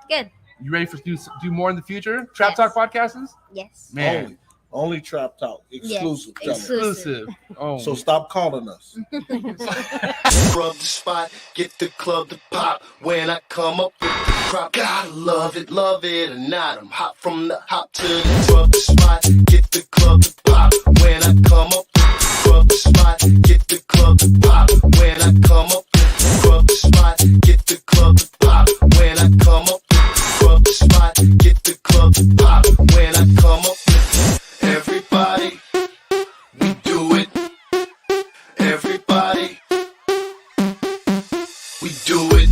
Good. You ready for do more in the future? Trap Talk podcasts? Yes. Man. Only Trap Talk. Exclusive. Yes. Exclusive. Oh. So stop calling us. Rub the spot, get the club to pop. When I come up with the crop, gotta love it or not. I'm hot from the hop to the rub the spot, get the club to pop. When I come up with the rub the spot, get the club to pop. When I come up with the rub the spot, get the club to pop. When I come up with the rub the spot, get the club to pop. When I come up with everybody, we do it. Everybody, we do it.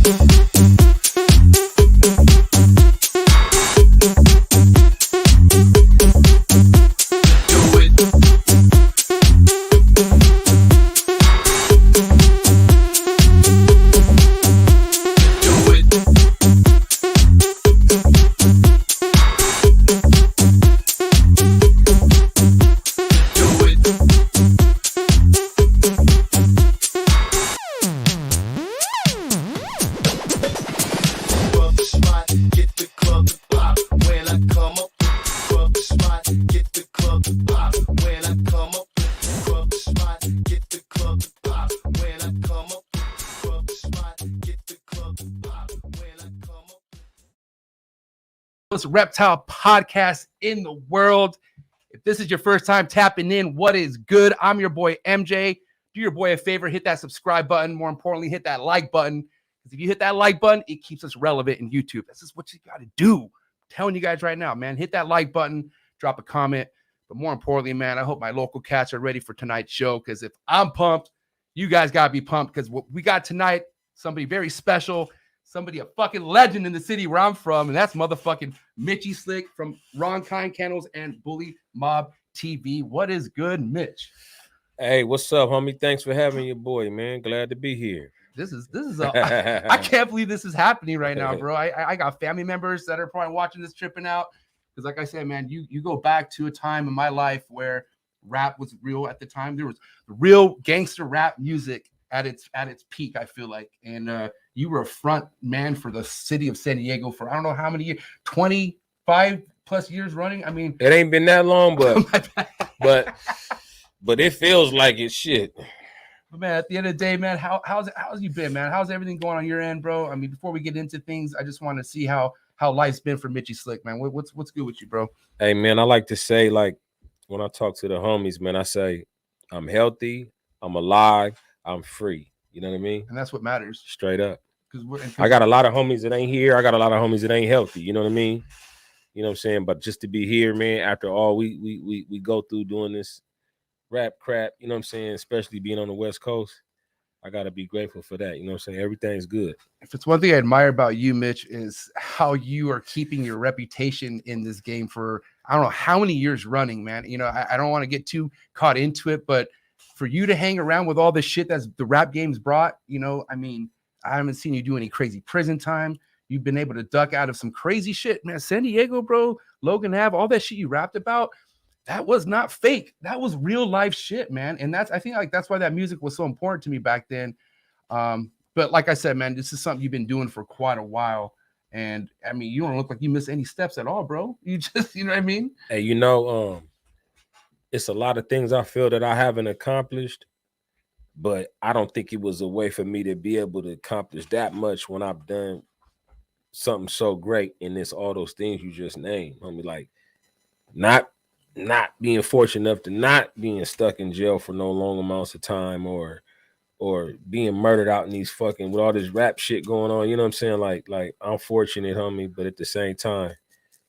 Do it. Do it. Do it. Rub the spot, get the club to pop. When I come up with the rub the spot, get the club to pop. When I come up with the rub the spot, get the club to pop. When I come up with the rub the spot, get the club to pop. When I come up Most Reptile podcast in the world. If this is your first time tapping in, what is good? I'm your boy MJ. Do your boy a favor, hit that subscribe button. More importantly, hit that like button. Because if you hit that like button, it keeps us relevant in YouTube. This is what you got to do. I'm telling you guys right now, man. Hit that like button, drop a comment. But more importantly, man, I hope my local cats are ready for tonight's show. Because if I'm pumped, you guys got to be pumped. Because what we got tonight, somebody very special, somebody a fucking legend in the city where I'm from. And that's motherfucking Mitchy Slick from Ron Kind Kennels and Bully Mob TV. What is good, Mitch? Hey, what's up, homie? Thanks for having your boy, man. Glad to be here. This is I can't believe this is happening right now, bro. I got family members that are probably watching this, tripping out. Because like I said, man, you go back to a time in my life where rap was real at the time. There was real gangster rap music at its peak, I feel like. And you were a front man for the city of San Diego for I don't know how many years, 25 plus years running. I mean, it ain't been that long, but it feels like it's shit. But man, at the end of the day, man, how's you been, man? How's everything going on your end, bro? I mean, before we get into things, I just want to see how life's been for Mitchy Slick, man. What's good with you, bro? Hey, man, I like to say, like, when I talk to the homies, man, I say I'm healthy, I'm alive, I'm free. You know what I mean? And that's what matters. Straight up. Because I got a lot of homies that ain't here. I got a lot of homies that ain't healthy. You know what I mean? You know what I'm saying? But just to be here, man, after all we go through doing this rap crap, you know what I'm saying? Especially being on the West Coast, I got to be grateful for that. You know what I'm saying? Everything's good. If it's one thing I admire about you, Mitch, is how you are keeping your reputation in this game for, I don't know how many years running, man. You know, I don't want to get too caught into it, but for you to hang around with all the shit that's the rap game's brought, you know, I mean, I haven't seen you do any crazy prison time. You've been able to duck out of some crazy shit, man. San Diego, bro, Logan Ave, all that shit you rapped about, that was not fake. That was real life shit, man. And I think like that's why that music was so important to me back then. But like I said, man, this is something you've been doing for quite a while. And I mean, you don't look like you miss any steps at all, bro. You just, you know what I mean? Hey, you know, it's a lot of things I feel that I haven't accomplished, but I don't think it was a way for me to be able to accomplish that much when I've done something so great in this, all those things you just named. I mean, like not being fortunate enough to not being stuck in jail for no long amounts of time or being murdered out in these fucking with all this rap shit going on. You know what I'm saying? Like I'm fortunate, homie, but at the same time,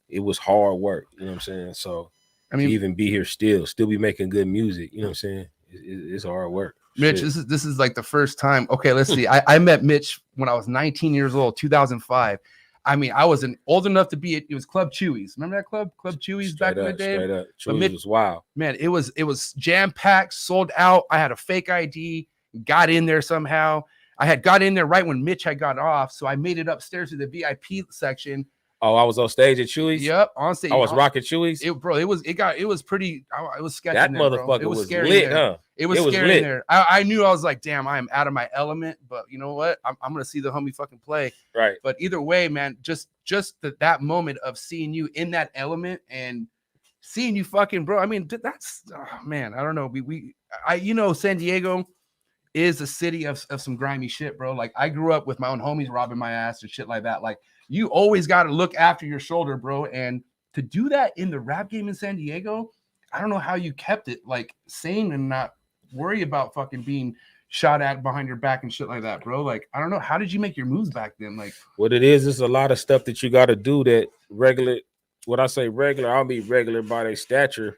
it was hard work. You know what I'm saying? So I mean, to even be here still be making good music. You know what I'm saying? It's hard work. Mitch, shit. this is like the first time. Okay, let's see. I met Mitch when I was 19 years old, 2005. I mean, I wasn't old enough to be. It was Club Chewy's. Remember that club, Club Chewy's back in the day? Straight up. Chewy's was wild. Man, it was jam packed, sold out. I had a fake ID, got in there somehow. I had got in there right when Mitch had got off, so I made it upstairs to the VIP section. Oh, I was on stage at Chewy's. Yep, on stage. I was rocking Chewy's. It was pretty. It was sketchy. That there, motherfucker it was was scary lit, there. huh? It was scary in there. I knew I was like, damn, I am out of my element. But you know what? I'm gonna see the homie fucking play. Right. But either way, man, just that moment of seeing you in that element and seeing you fucking, bro. I mean, that's man. I don't know. San Diego is a city of some grimy shit, bro. Like I grew up with my own homies robbing my ass and shit like that. Like you always got to look after your shoulder, bro. And to do that in the rap game in San Diego, I don't know how you kept it like sane and not worry about fucking being shot at behind your back and shit like that, bro. Like I don't know, how did you make your moves back then? Like what it is a lot of stuff that you got to do that regular. What I say regular, I'll be regular by their stature.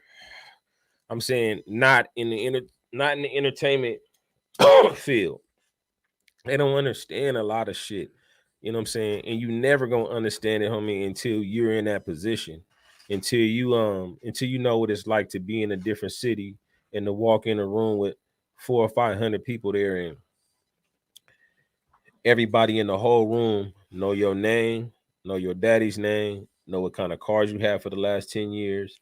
I'm saying not in the entertainment field. They don't understand a lot of shit. You know what I'm saying? And you never gonna understand it, homie, until you're in that position. Until you know what it's like to be in a different city and to walk in a room with 400 or 500 people there, and everybody in the whole room know your name, know your daddy's name, know what kind of cars you have for the last 10 years,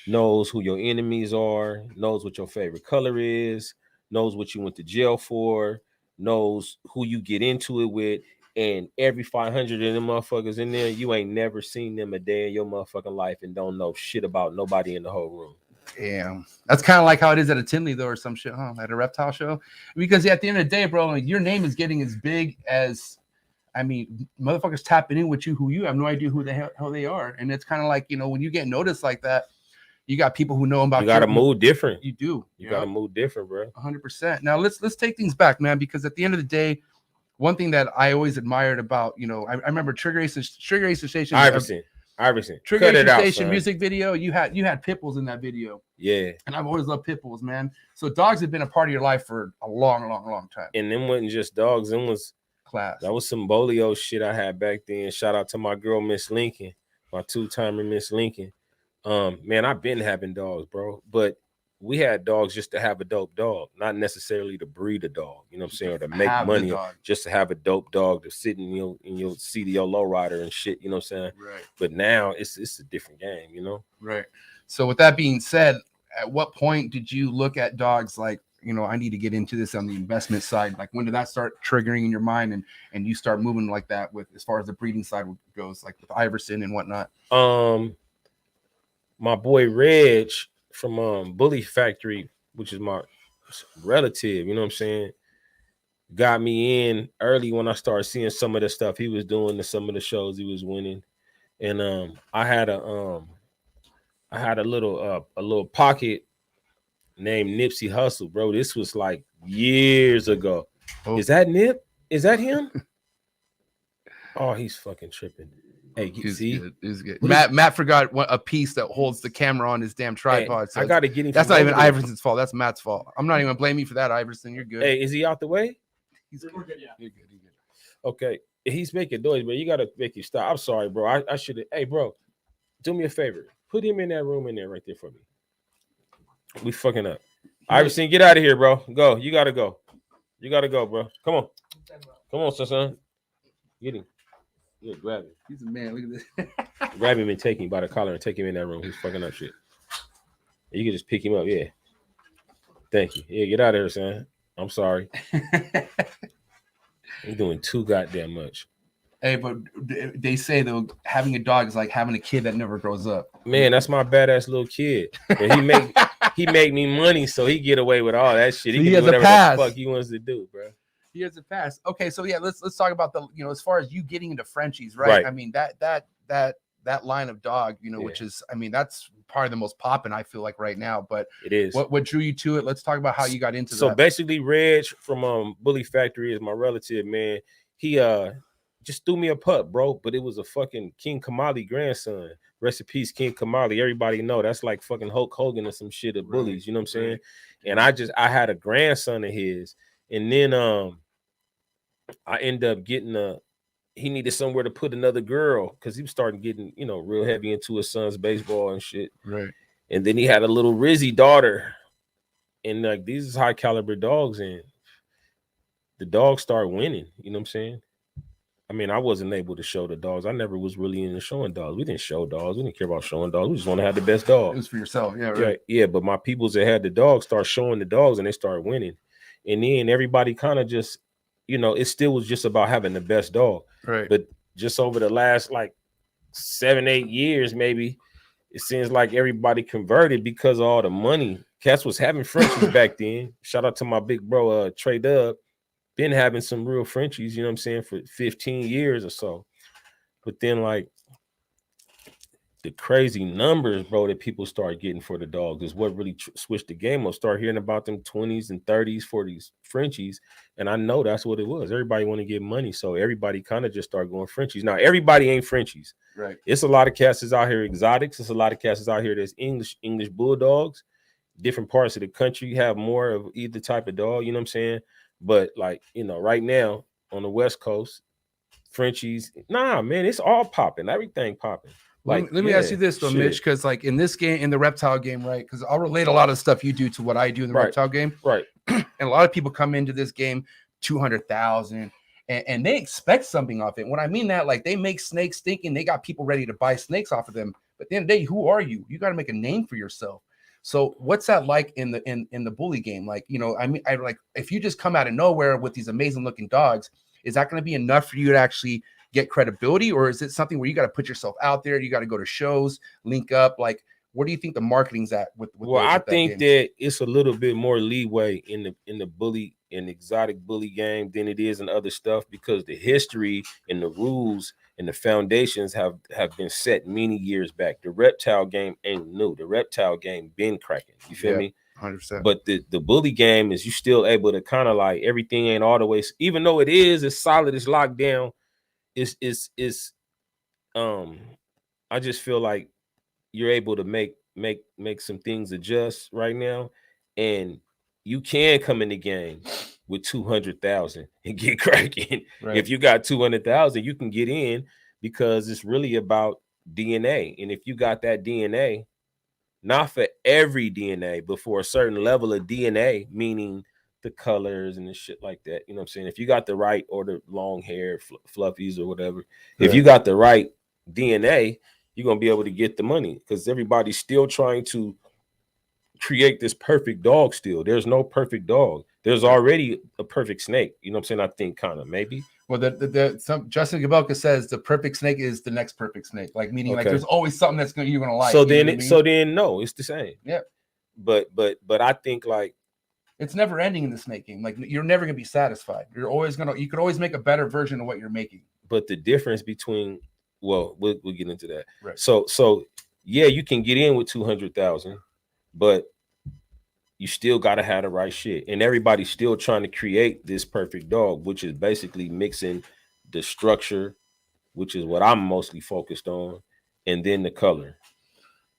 knows who your enemies are, knows what your favorite color is, knows what you went to jail for, knows who you get into it with, and every 500 of them motherfuckers in there, you ain't never seen them a day in your motherfucking life and don't know shit about nobody in the whole room. Damn, that's kind of like how it is at a Tinley though, or some shit, huh? At a Reptile show, because at the end of the day, bro, like, your name is getting as big as, I mean, motherfuckers tapping in with you who you have no idea who the hell they are, and it's kind of like, you know, when you get noticed like that, you got people who know about. You got to move different. You do. You got to move different, bro. 100%. Now let's take things back, man, because at the end of the day, one thing that I always admired about, you know, I remember Trigger Ace Station. Iverson. Trigger Ace Station music video. You had Pitbulls in that video. Yeah. And I've always loved Pitbulls, man. So dogs have been a part of your life for a long time. And them wasn't just dogs. Them was class. That was some bolio shit I had back then. Shout out to my girl, Miss Lincoln, my two-timer, Miss Lincoln. Man, I've been having dogs, bro. But we had dogs just to have a dope dog, not necessarily to breed a dog, you know what I'm saying, or to make money, just to have a dope dog to sit in your seat of your lowrider and shit, you know what I'm saying? Right. But now it's a different game, you know? Right. So with that being said, at what point did you look at dogs like, you know, I need to get into this on the investment side? Like, when did that start triggering in your mind and you start moving like that with, as far as the breeding side goes, like with Iverson and whatnot? My boy Reg from Bully Factory, which is my relative, you know what I'm saying, got me in early when I started seeing some of the stuff he was doing and some of the shows he was winning. And I had a little pocket named Nipsey Hussle, bro. This was like years ago. Oh. Is that Nip? Is that him? Oh, he's fucking tripping. Hey, see, it's good. Matt forgot a piece that holds the camera on his damn tripod. Hey, so I gotta get him. That's not even Iverson's fault. That's Matt's fault. I'm not even gonna blame you for that, Iverson. You're good. Hey, is he out the way? He's good. Yeah, you're good. You're good. Okay, he's making noise, but you gotta make you stop. I'm sorry, bro. I should have. Hey, bro, do me a favor. Put him in that room in there right there for me. We fucking up. Iverson, get out of here, bro. Go. You gotta go. You gotta go, bro. Come on. Come on, son. Get him. Yeah, grab him. He's a man. Look at this. Grab him and take him by the collar and take him in that room. He's fucking up shit. You can just pick him up. Yeah. Thank you. Yeah, get out of here, son. I'm sorry. You're doing too goddamn much. Hey, but they say though, having a dog is like having a kid that never grows up. Man, that's my badass little kid. And he make me money, so he get away with all that shit. He can do whatever the fuck he wants to do, bro. He has a pass. Okay, so yeah, let's talk about the, you know, as far as you getting into Frenchies, right? I mean, that line of dog, you know, which is, I mean, that's probably the most popping, I feel like right now. But it is. What drew you to it? Let's talk about how you got into that. So basically, Reg from Bully Factory is my relative, man. He just threw me a pup, bro. But it was a fucking King Kamali grandson. Rest in peace, King Kamali. Everybody know that's like fucking Hulk Hogan or some shit of bullies. You know what I'm saying? And I had a grandson of his, and then I end up getting he needed somewhere to put another girl because he was starting getting, you know, real heavy into his son's baseball and shit. Right. And then he had a little Rizzy daughter, and like these is high caliber dogs, and the dogs start winning. You know what I'm saying? I mean, I wasn't able to show the dogs. I never was really into showing dogs. We didn't show dogs. We didn't care about showing dogs. We just want to have the best dog. It was for yourself. Yeah, right. Yeah. But my peoples that had the dogs start showing the dogs and they start winning. And then everybody kind of just, it still was just about having the best dog. Right. But just over the last like 7-8 years, maybe, it seems like everybody converted because of all the money. Cats was having Frenchies back then. Shout out to my big bro, Trey Dub. Been having some real Frenchies, you know what I'm saying, for 15 years or so. But then, like, the crazy numbers, bro, that people start getting for the dogs is what really switched the game up. Start hearing about them 20s and 30s for these Frenchies. And I know that's what it was. Everybody want to get money. So everybody kind of just start going Frenchies. Now, everybody ain't Frenchies. Right. It's a lot of cats that's out here exotics. It's a lot of cats that's out here that's English Bulldogs. Different parts of the country have more of either type of dog, you know what I'm saying? But like, right now on the West Coast, Frenchies, nah, man, it's all popping. Everything popping. Like, let me ask you this though, shit. Mitch, because like in this game, in the reptile game, right? Because I'll relate a lot of stuff you do to what I do in the reptile game. Right. And a lot of people come into this game 200,000 and they expect something off it. When I mean that, like they make snakes thinking they got people ready to buy snakes off of them. But at the end of the day, who are you? You got to make a name for yourself. So what's that like in the bully game? Like, I mean, I like if you just come out of nowhere with these amazing looking dogs, is that going to be enough for you to actually get credibility, or is it something where you got to put yourself out there? You got to go to shows, link up. Like, where do you think the marketing's at with well, I think that it's a little bit more leeway in the bully and exotic bully game than it is in other stuff, because the history and the rules and the foundations have been set many years back. The reptile game ain't new. The reptile game been cracking. You feel me? 100%. But the bully game is you still able to kind of like everything ain't all the way, even though it is as solid, it's locked down. Is I just feel like you're able to make some things adjust right now, and you can come in the game with 200,000 and get cracking. Right. If you got 200,000, you can get in because it's really about DNA. And if you got that DNA, not for every DNA, but for a certain level of DNA, meaning the colors and the shit like that. You know what I'm saying? If you got the right, or the long hair, fluffies or whatever, if you got the right DNA, you're going to be able to get the money, because everybody's still trying to create this perfect dog still. There's no perfect dog. There's already a perfect snake. You know what I'm saying? I think kind of maybe. Well, some Justin Gabelka says the perfect snake is the next perfect snake. Like meaning like there's always something that's you're gonna like. So then no, it's the same. Yeah. But I think like it's never ending in the snake game. Like you're never gonna be satisfied. You could always make a better version of what you're making. But the difference between, we'll get into that. Right. So yeah, you can get in with 200,000, but you still got to have the right shit. And everybody's still trying to create this perfect dog, which is basically mixing the structure, which is what I'm mostly focused on, and then the color.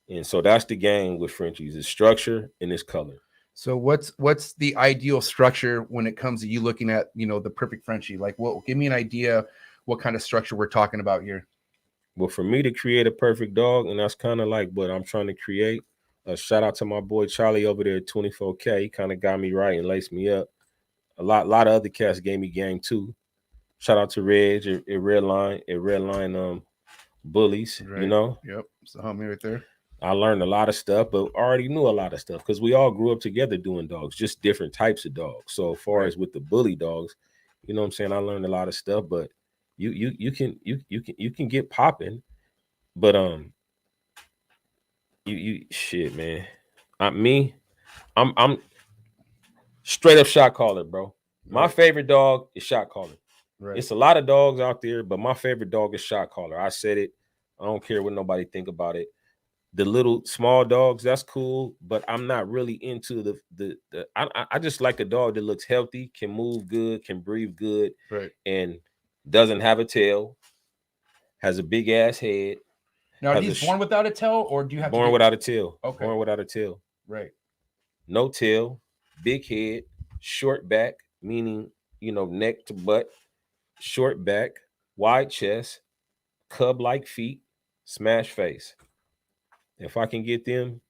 And so that's the game with Frenchies, is structure and its color. So what's the ideal structure when it comes to you looking at, the perfect Frenchie? Like, give me an idea what kind of structure we're talking about here. Well, for me to create a perfect dog, and that's kind of like what I'm trying to create. Shout out to my boy Charlie over there at 24K. He kind of got me right and laced me up. A lot of other cats gave me game too. Shout out to Reg at Redline Bullies. Right. Yep. It's the homie right there. I learned a lot of stuff, but already knew a lot of stuff because we all grew up together doing dogs, just different types of dogs. So as far as with the bully dogs, you know what I'm saying, I learned a lot of stuff, but you can get popping, but you shit, man. I'm straight up shot caller, bro. My favorite dog is shot caller. Right. It's a lot of dogs out there, but my favorite dog is shot caller. I said it. I don't care what nobody think about it. The little small dogs, that's cool, but I'm not really into I just like a dog that looks healthy, can move good, can breathe good, right, and doesn't have a tail, has a big ass head. Now, are these born without a tail, or do you have born without a tail? Okay. Born without a tail. Right. No tail, big head, short back, meaning, neck to butt, short back, wide chest, cub-like feet, smash face. If I can get them,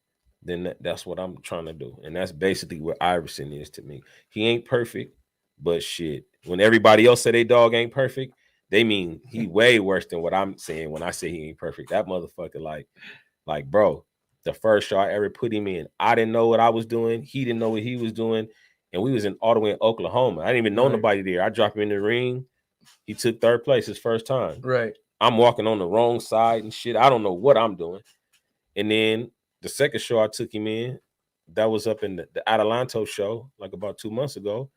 then that's what I'm trying to do. And that's basically what Iverson is to me. He ain't perfect, but shit, when everybody else say they dog ain't perfect, They mean he way worse than what I'm saying when I say he ain't perfect. That motherfucker, like, bro, the first show I ever put him in, I didn't know what I was doing. He didn't know what he was doing. And we was all the way in Oklahoma. I didn't even know nobody there. I dropped him in the ring. He took third place his first time. Right. I'm walking on the wrong side and shit. I don't know what I'm doing. And then the second show I took him in, that was up in the Adelanto show, like about 2 months ago.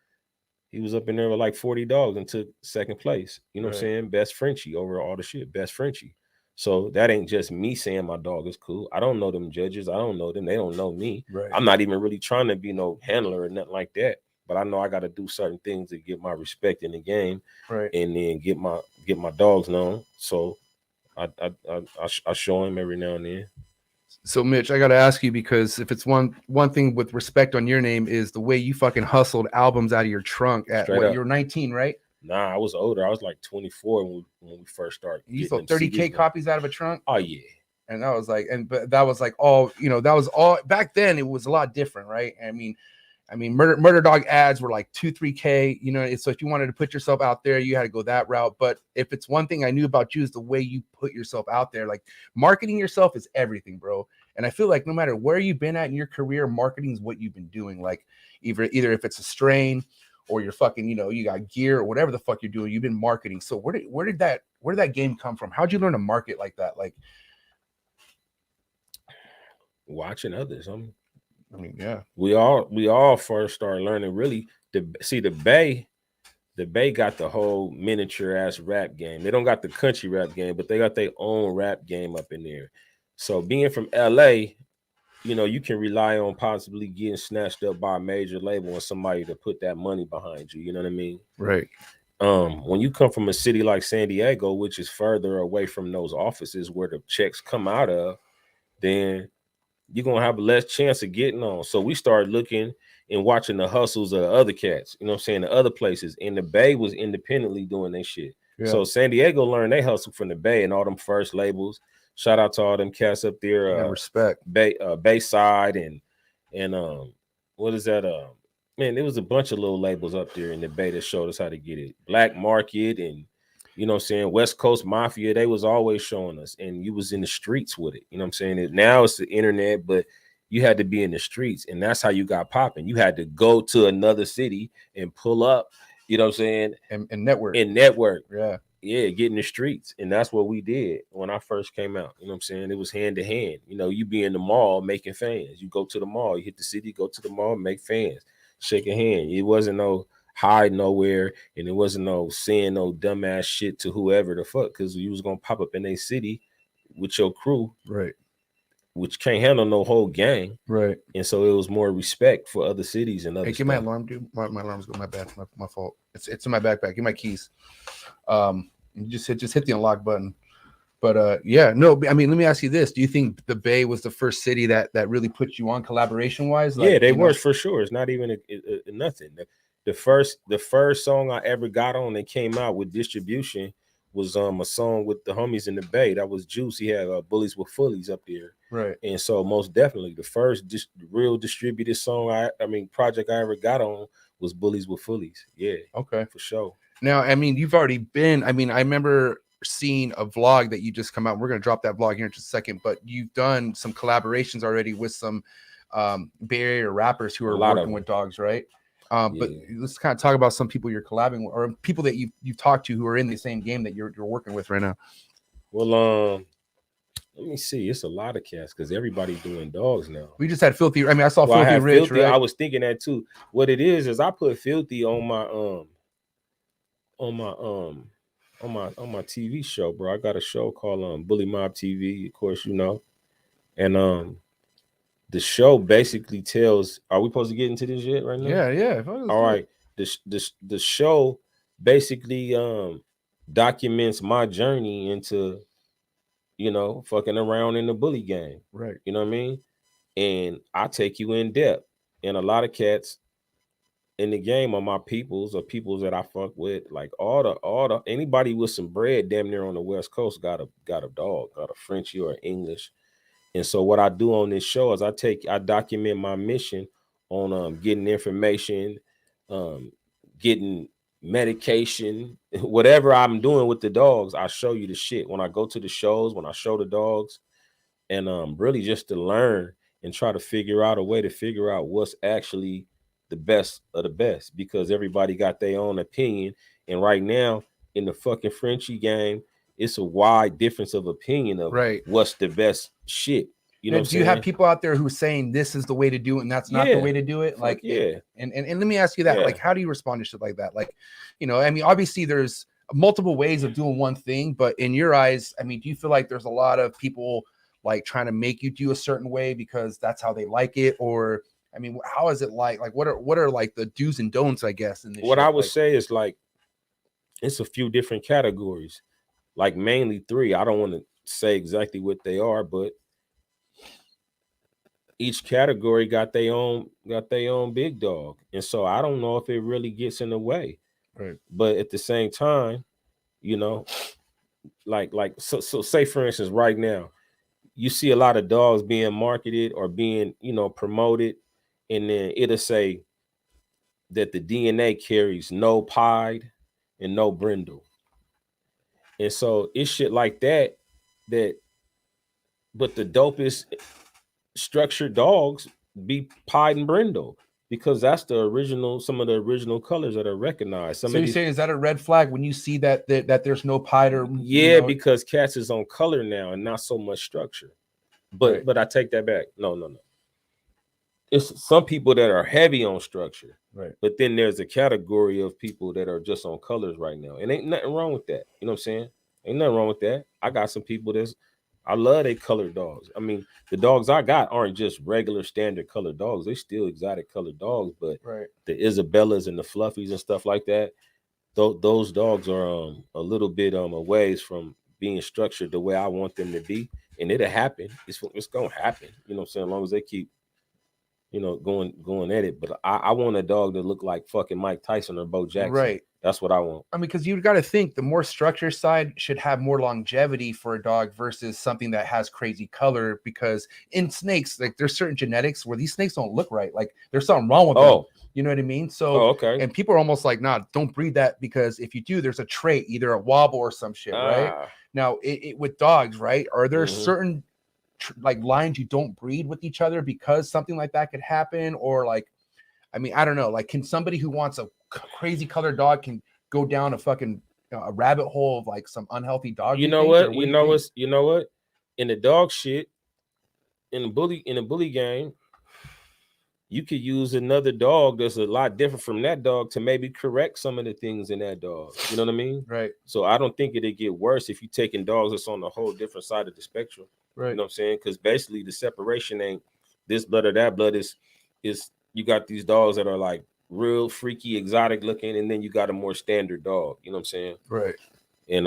He was up in there with like 40 dogs and took second place. You know what I'm saying? Best Frenchie over all the shit. Best Frenchie. So that ain't just me saying my dog is cool. I don't know them judges. I don't know them. They don't know me. Right. I'm not even really trying to be no handler or nothing like that. But I know I got to do certain things to get my respect in the game, and then get my dogs known. So I show him every now and then. So Mitch, I got to ask you, because if it's one thing with respect on your name is the way you fucking hustled albums out of your trunk at Straight what, up. you were 19, right? Nah, I was older. I was like 24 when we first started. You sold 30K copies out of a trunk? Oh yeah. And that was like, but that was like all, you know, that was all back then. It was a lot different, right? I mean, murder dog ads were like 2-3K, you know. So if you wanted to put yourself out there, you had to go that route. But if it's one thing I knew about you is the way you put yourself out there. Like, marketing yourself is everything, bro. And I feel like no matter where you've been at in your career, marketing is what you've been doing. Like, either if it's a strain or you're fucking, you know, you got gear or whatever the fuck you're doing, you've been marketing. So where did that game come from? How'd you learn to market like that? Like, watching others. I mean, yeah. We all first started learning really the Bay got the whole miniature ass rap game. They don't got the country rap game, but they got their own rap game up in there. So being from LA, you know, you can rely on possibly getting snatched up by a major label and somebody to put that money behind you. You know what I mean? Right. When you come from a city like San Diego, which is further away from those offices where the checks come out of, then you're going to have less chance of getting on. So we started looking and watching the hustles of the other cats, you know what I'm saying, the other places. And the Bay was independently doing their shit. Yeah. So San Diego learned they hustle from the Bay and all them first labels. Shout out to all them cats up there. Respect. Bayside and what is that? Man, there was a bunch of little labels up there in the Bay that showed us how to get it. Black Market and, you know what I'm saying, West Coast Mafia, they was always showing us, and you was in the streets with it. You know what I'm saying? Now it's the internet, but you had to be in the streets, and that's how you got popping. You had to go to another city and pull up, you know what I'm saying? And network. And network. Yeah. Yeah, get in the streets. And that's what we did when I first came out. You know what I'm saying? It was hand to hand. You know, you be in the mall making fans. You go to the mall, you hit the city, go to the mall, make fans, shake a hand. It wasn't no hide nowhere, and it wasn't no saying no dumbass shit to whoever the fuck, because you was gonna pop up in a city with your crew, right, which can't handle no whole gang, right. And so it was more respect for other cities and other. Hey, get my alarm, dude. My alarm's going. My bad. My fault. It's in my backpack. Get my keys. Just hit the unlock button. But yeah, no. I mean, let me ask you this: do you think the Bay was the first city that really put you on collaboration wise? Like, yeah, they were for sure. It's not even nothing. The first song I ever got on that came out with distribution was a song with the homies in the Bay. That was Juice. He had Bullies with Fullies up there, right? And so most definitely the first real distributed song project I ever got on was Bullies with Fullies. Yeah, okay, for sure. Now, I mean, you've already been. I mean, I remember seeing a vlog that you just come out. We're gonna drop that vlog here in just a second, but you've done some collaborations already with some Bay Area rappers who are working with dogs, right? But let's kind of talk about some people you're collabing with, or people that you've talked to who are in the same game that you're working with right now. Well, let me see. It's a lot of cats because everybody's doing dogs now. We just had Filthy. I mean, I saw Filthy Rich. Filthy, right? I was thinking that too. What it is I put Filthy on my TV show, bro. I got a show called Bully Mob TV, of course, you know, and the show basically tells. Are we supposed to get into this yet right now? Yeah. All right. The show basically documents my journey into, you know, fucking around in the bully game. Right. You know what I mean? And I take you in depth. And a lot of cats in the game are my peoples or peoples that I fuck with. Like all the anybody with some bread damn near on the West Coast got a dog, got a Frenchie or English. And so what I do on this show is I document my mission on getting information, getting medication, whatever I'm doing with the dogs, I show you the shit when I go to the shows, when I show the dogs, and really just to learn and try to figure out a way to figure out what's actually the best of the best, because everybody got their own opinion. And right now in the fucking Frenchie game, it's a wide difference of opinion of what's the best shit. You know, do you have people out there who saying this is the way to do it and that's not the way to do it? Like, and let me ask you that, like, how do you respond to shit like that? Like, you know, I mean, obviously there's multiple ways of doing one thing, but in your eyes, I mean, do you feel like there's a lot of people like trying to make you do a certain way because that's how they like it? Or, I mean, how is it like what are like the do's and don'ts, I guess? In this what shit? I would say is like, it's a few different categories, like mainly 3. I don't want to say exactly what they are, but each category got their own big dog. And so I don't know if it really gets in the way. Right. But at the same time, you know, so say for instance, right now, you see a lot of dogs being marketed or being, you know, promoted, and then it'll say that the DNA carries no pied and no brindle. And so it's shit like that, but the dopest structured dogs be pied and brindle, because that's the original, some of the original colors that are recognized. So you're saying, is that a red flag when you see that there's no pied or because cats is on color now and not so much structure. But I take that back. No. It's some people that are heavy on structure. Right. But then there's a category of people that are just on colors right now. And ain't nothing wrong with that. You know what I'm saying? Ain't nothing wrong with that. I got some people I love they colored dogs. I mean, the dogs I got aren't just regular standard colored dogs. They still exotic colored dogs, but the Isabellas and the Fluffies and stuff like that, those dogs are a little bit a ways from being structured the way I want them to be. And it'll happen. It's gonna happen. You know what I'm saying? As long as they keep, you know, going at it. But I want a dog that look like fucking Mike Tyson or Bo Jackson. Right. That's what I want. I mean, because you got to think the more structure side should have more longevity for a dog versus something that has crazy color. Because in snakes, like there's certain genetics where these snakes don't look right. Like there's something wrong with them. You know what I mean? So, and people are almost like, nah, don't breed that, because if you do, there's a trait, either a wobble or some shit, right? Now, with dogs, right? Are there certain like lines you don't breed with each other because something like that could happen? Or like, I mean, I don't know. Like, can somebody who wants a crazy colored dog can go down a fucking a rabbit hole of like some unhealthy dog? You know what? You know what? In the dog shit, in the bully game, you could use another dog that's a lot different from that dog to maybe correct some of the things in that dog. You know what I mean? Right. So I don't think it'd get worse if you're taking dogs that's on a whole different side of the spectrum. Right. You know what I'm saying? Because basically the separation ain't this blood or that blood. Is you got these dogs that are like real freaky, exotic looking, and then you got a more standard dog. You know what I'm saying? Right. And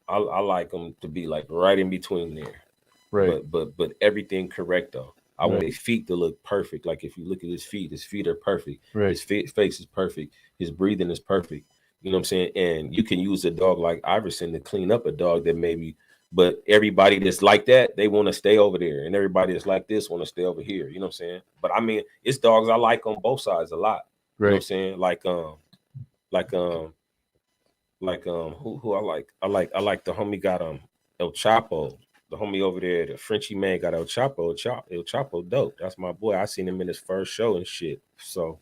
I like them to be like right in between there. Right. But everything correct though. I want his feet to look perfect. Like if you look at his feet are perfect. Right. His face is perfect. His breathing is perfect. You know what I'm saying? And you can use a dog like Iverson to clean up a dog that maybe, but everybody that's like that, they want to stay over there. And everybody that's like this want to stay over here. You know what I'm saying? But I mean, it's dogs I like on both sides a lot. Right. You know what I'm saying? Who I like? I like the homie got El Chapo. The homie over there, the Frenchie man got El Chapo. El Chapo dope. That's my boy. I seen him in his first show and shit. So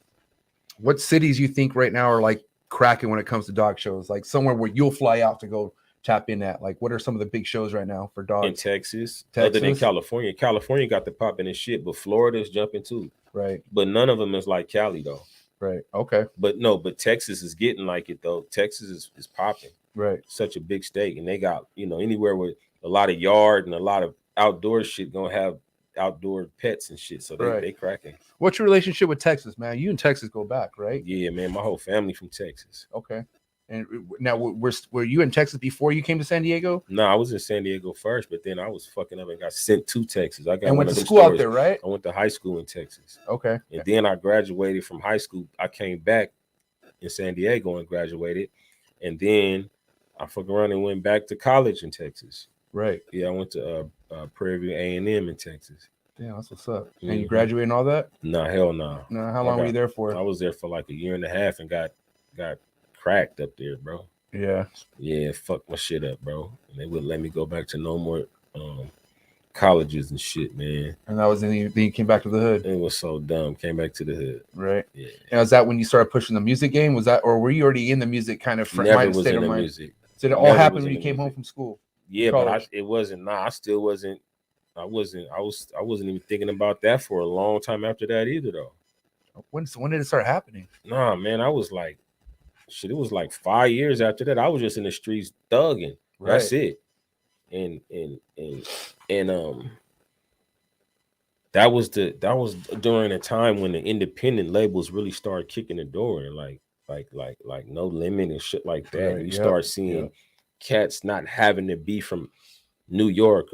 what cities you think right now are like cracking when it comes to dog shows? Like somewhere where you'll fly out to go tap in at? Like what are some of the big shows right now for dogs? In Texas, other than California. California got the popping and shit, but Florida's jumping too. Right. But none of them is like Cali though. Right. Okay. But Texas is getting like it though. Texas is popping. Right. Such a big state. And they got, you know, anywhere with a lot of yard and a lot of outdoor shit gonna have outdoor pets and shit. So they cracking. What's your relationship with Texas, man? You and Texas go back, right? Yeah, man. My whole family from Texas. Okay. And now were you in Texas before you came to San Diego? No, I was in San Diego first, but then I was fucking up and got sent to Texas. I went to school out there, right? I went to high school in Texas. Okay. And then I graduated from high school. I came back in San Diego and graduated. And then I fucking around and went back to college in Texas. Right. Yeah, I went to Prairie View A&M in Texas. Yeah, that's what's up. Mm-hmm. And you graduated and all that? No, hell no. No, how long were you there for? I was there for like a year and a half and got got cracked up there, bro. Yeah. Yeah, fuck my shit up, bro. And they wouldn't let me go back to no more colleges and shit, man. And that was then you came back to the hood. It was so dumb. Came back to the hood. Right. Yeah. Now, is that when you started pushing the music game? Was that, or were you already in the music kind of Never was in the music. Did it all happen when you came home from school? Yeah, but it wasn't. Nah, I still wasn't. I wasn't even thinking about that for a long time after that either, though. When did it start happening? Nah, man, I was like, shit. It was like 5 years after that. I was just in the streets thugging. Right. That's it. And that was during a time when the independent labels really started kicking the door, and like No Limit and shit like that. Right, you start seeing cats not having to be from New York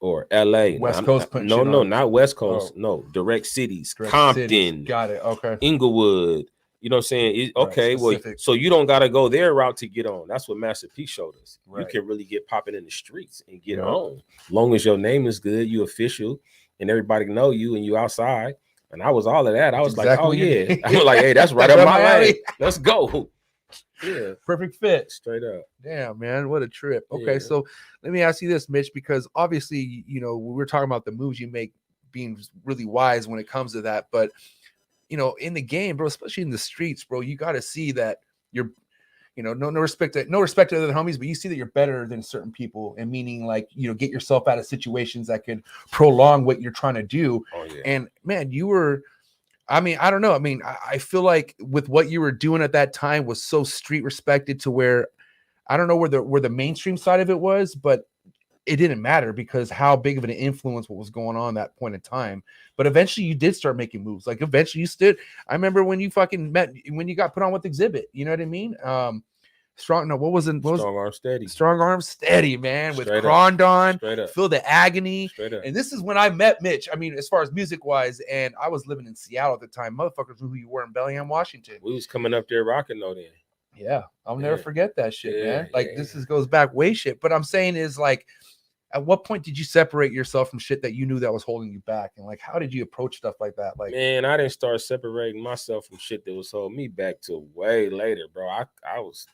or LA. West Coast. Not West Coast. Oh. No, direct cities. Compton. Cities. Got it. Okay. Inglewood. You know what I'm saying? Okay, well, so you don't got to go their route to get on. That's what Master P showed us. Right. You can really get popping in the streets and get on. Long as your name is good, you official, and everybody know you, and you outside. And I was all of that. I was exactly like, oh, yeah. I was like, hey, that's right up my alley. Let's go. Yeah. Perfect fit. Straight up. Damn, man. What a trip. Okay, so let me ask you this, Mitch, because obviously, you know, we were talking about the moves you make being really wise when it comes to that, but you know, in the game, bro, especially in the streets, bro, you got to see that you're, you know, no respect to other homies, but you see that you're better than certain people, and meaning like, you know, get yourself out of situations that could prolong what you're trying to do. Oh, yeah. And man, you were, I mean, I don't know. I mean, I feel like with what you were doing at that time was so street respected to where I don't know where the mainstream side of it was, but it didn't matter because how big of an influence what was going on at that point in time. But eventually you did start making moves. Like eventually you stood. I remember when you fucking met, when you got put on with Exhibit, you know what I mean? Strong Arm Steady, man, with Crondon, Feel the Agony. And this is when I met Mitch. I mean, as far as music wise, and I was living in Seattle at the time. Motherfuckers knew who you were in Bellingham, Washington. We was coming up there rocking though then. Yeah, I'll never forget that shit, man. Like this goes back way shit. But I'm saying is like, at what point did you separate yourself from shit that you knew that was holding you back? And like, how did you approach stuff like that? Like, man, I didn't start separating myself from shit that was holding me back till way later, bro. I was,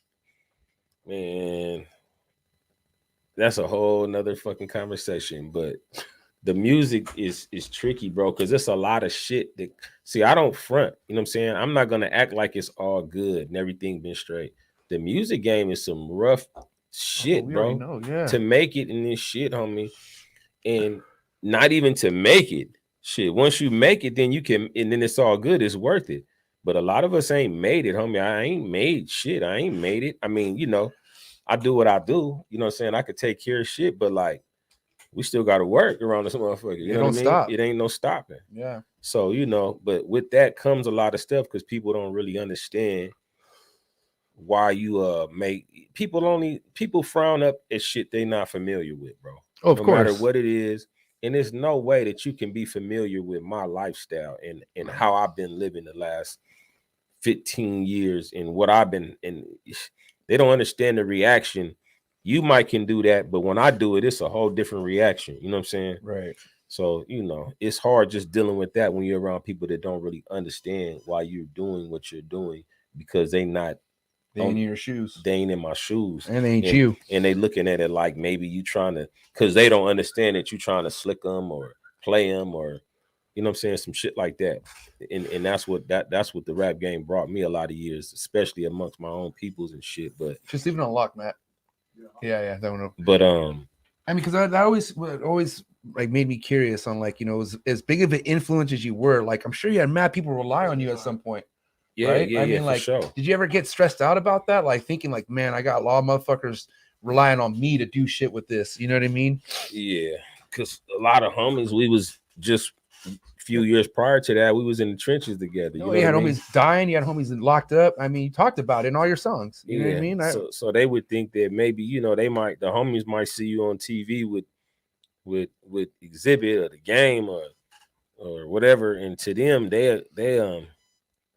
man, that's a whole nother fucking conversation. But the music is tricky, bro, because it's a lot of shit that, see, I don't front, you know what I'm saying? I'm not gonna act like it's all good and everything been straight. The music game is some rough shit, bro. To make it in this shit, homie, and not even to make it, shit. Once you make it, then you can, and then it's all good. It's worth it. But a lot of us ain't made it, homie. I ain't made shit. I ain't made it. I mean, you know, I do what I do. You know what I'm saying? I could take care of shit, but like, we still got to work around this motherfucker. You know what I mean? Stop. It ain't no stopping. Yeah. So, you know, but with that comes a lot of stuff because people don't really understand why you people frown up at shit they not familiar with, bro. Oh, of course. No matter what it is. And there's no way that you can be familiar with my lifestyle and how I've been living the last 15 years and what I've been, and they don't understand the reaction. You might can do that, but when I do it, it's a whole different reaction. You know what I'm saying? Right. So, you know, it's hard just dealing with that when you're around people that don't really understand why you're doing what you're doing because they ain't in your shoes. They ain't in my shoes. And they ain't you. And they looking at it like maybe you trying to, because they don't understand that you trying to slick them or play them or, you know what I'm saying, some shit like that. And that's what the rap game brought me a lot of years, especially amongst my own peoples and shit. But just leave it unlocked, Matt. Yeah, that one. But I mean, because that always like made me curious on like, you know, as big of an influence as you were, like I'm sure you had mad people rely on you at some point. Yeah, right? Yeah, I mean, like, sure. Did you ever get stressed out about that? Like thinking like, man, I got a lot of motherfuckers relying on me to do shit with this. You know what I mean? Yeah, because a lot of homies, we was just a few years prior to that, we was in the trenches together. You had homies dying, you had homies locked up. I mean, you talked about it in all your songs. You know what I mean? So they would think that maybe, you know, the homies might see you on TV with Exhibit or the game or whatever, and to them, they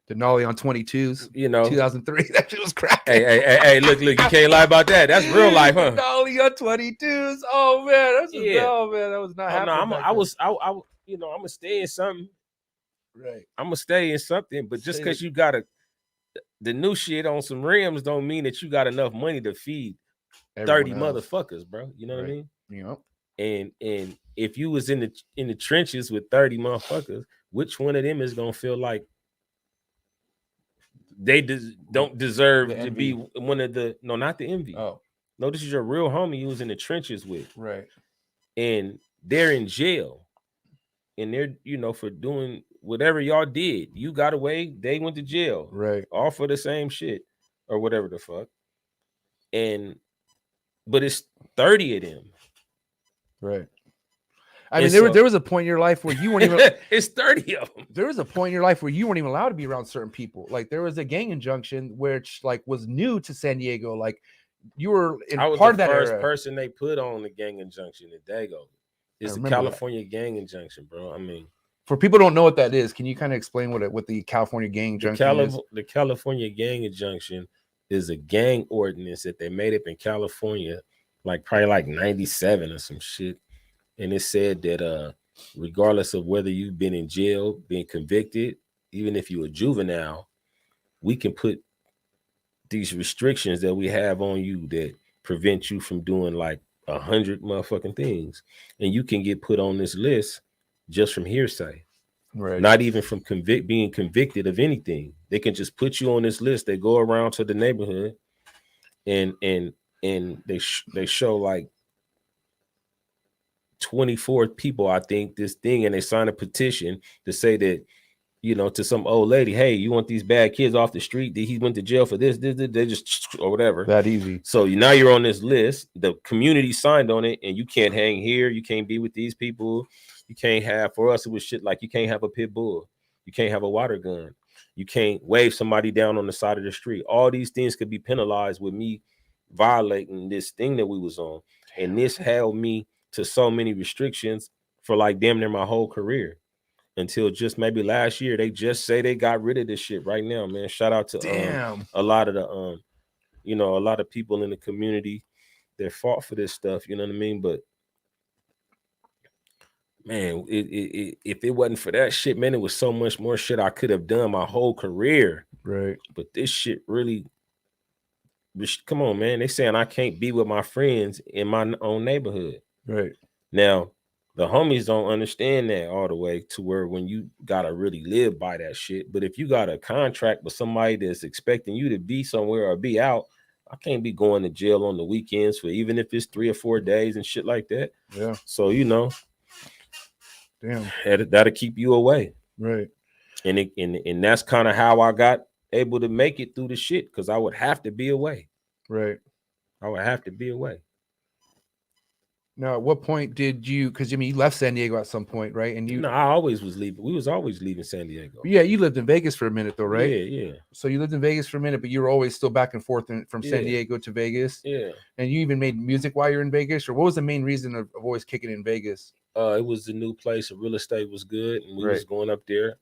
Denali on 22s, you know, 2003. That shit was cracking. Hey, look, you can't lie about that. That's real life, huh? Denali on 22s. Oh man, that's no man. That was not happening. No, I you know, I'm gonna stay in something. Right. I'm gonna stay in something, but just because you got the new shit on some rims don't mean that you got enough money to feed 30 motherfuckers, bro. You know what I mean? Yep. And if you was in the trenches with 30 motherfuckers, which one of them is gonna feel like they don't deserve to be one of the not the envy. Oh, no, this is your real homie you was in the trenches with, right? And they're in jail, and they're for doing whatever y'all did. You got away, they went to jail, Right? All for the same shit or whatever the fuck. But it's 30 of them, right? I mean, there was a point in your life where you weren't even. It's 30 of them. There was a point in your life where you weren't even allowed to be around certain people. Like there was a gang injunction which like was new to San Diego. Like you were in I was part of the that first era. person they put on the gang injunction in Dago. It's a California gang injunction, bro. I mean, for people who don't know what that is, can you kind of explain what the California gang injunction is? The California gang injunction is a gang ordinance that they made up in California, probably like 97 or some shit. And it said that regardless of whether you've been in jail, being convicted, even if you're a juvenile, we can put these restrictions that we have on you that prevent you from doing like 100 motherfucking things. And you can get put on this list just from hearsay. Right. Not even from being convicted of anything. They can just put you on this list. They go around to the neighborhood and they show like 24 people, I think, this thing, and they sign a petition to say that, to some old lady, hey, you want these bad kids off the street? He went to jail for this, they just, or whatever. That easy. So now you're on this list. The community signed on it, and you can't hang here. You can't be with these people. You can't have, for us, it was shit like you can't have a pit bull. You can't have a water gun. You can't wave somebody down on the side of the street. All these things could be penalized with me violating this thing that we was on. And this held me to so many restrictions for like damn near my whole career until just maybe last year. They just say they got rid of this shit right now, man. Shout out to a lot of the a lot of people in the community that fought for this stuff, you know what I mean? But man, if it wasn't for that shit, man, it was so much more shit I could have done my whole career. Right. But this shit really, come on, man. They saying I can't be with my friends in my own neighborhood. Right. Now, the homies don't understand that all the way to where when you gotta really live by that shit. But if you got a contract with somebody that's expecting you to be somewhere or be out, I can't be going to jail on the weekends for even if it's 3 or 4 days and shit like that. Yeah. So damn, that'll keep you away. Right. And that's kind of how I got able to make it through the shit, because I would have to be away. Right. I would have to be away. Now, at what point did you? Because you left San Diego at some point, right? And I always was leaving. We was always leaving San Diego. Yeah, you lived in Vegas for a minute, though, right? Yeah. So you lived in Vegas for a minute, but you were always still back and forth from San Diego to Vegas. Yeah. And you even made music while you're in Vegas, or what was the main reason of always kicking in Vegas? It was the new place. The real estate was good, and we was going up there,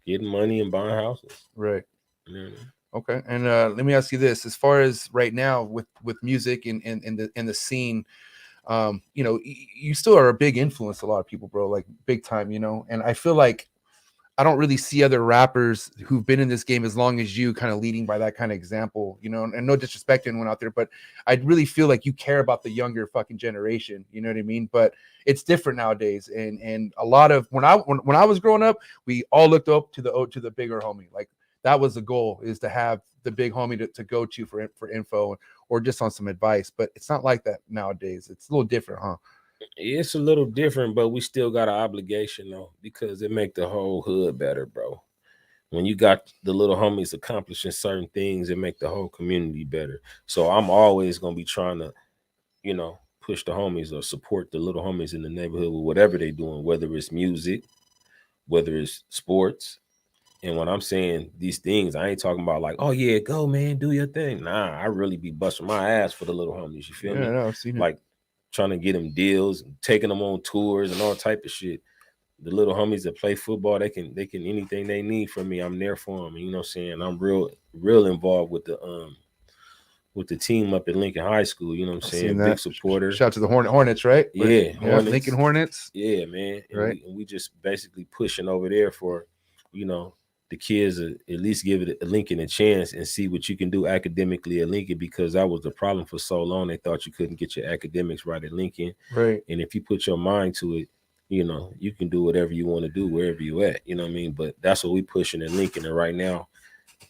getting money and buying houses. Right. Mm-hmm. Okay. And let me ask you this: as far as right now with music and the scene. You still are a big influence to a lot of people, bro, like big time, and I feel like I don't really see other rappers who've been in this game as long as you kind of leading by that kind of example, and no disrespect to anyone out there, but I really feel like you care about the younger fucking generation, you know what I mean? But it's different nowadays. And a lot of when I was growing up, we all looked up to the bigger homie. Like that was the goal, is to have the big homie to go to for info or just on some advice. But it's not like that nowadays. It's a little different, huh? It's a little different, but we still got an obligation though, because it make the whole hood better, bro. When you got the little homies accomplishing certain things, it make the whole community better. So I'm always gonna be trying to, push the homies or support the little homies in the neighborhood with whatever they're doing, whether it's music, whether it's sports. And when I'm saying these things, I ain't talking about like, oh yeah, go man, do your thing. Nah, I really be busting my ass for the little homies. You feel me? No, I've seen it. Like trying to get them deals, taking them on tours and all type of shit. The little homies that play football, they can anything they need from me, I'm there for them. You know what I'm saying? I'm real involved with the team up at Lincoln High School. You know what I'm saying? Big supporter. Shout out to the Hornets, right? Yeah, Hornets. Lincoln Hornets. Yeah, man. And right. we just basically pushing over there for, the kids at least give it a Lincoln a chance and see what you can do academically at Lincoln, because that was the problem for so long. They thought you couldn't get your academics right at Lincoln. Right. And if you put your mind to it, you know, you can do whatever you want to do wherever you at. You know what I mean? But that's what we pushing at Lincoln. And right now,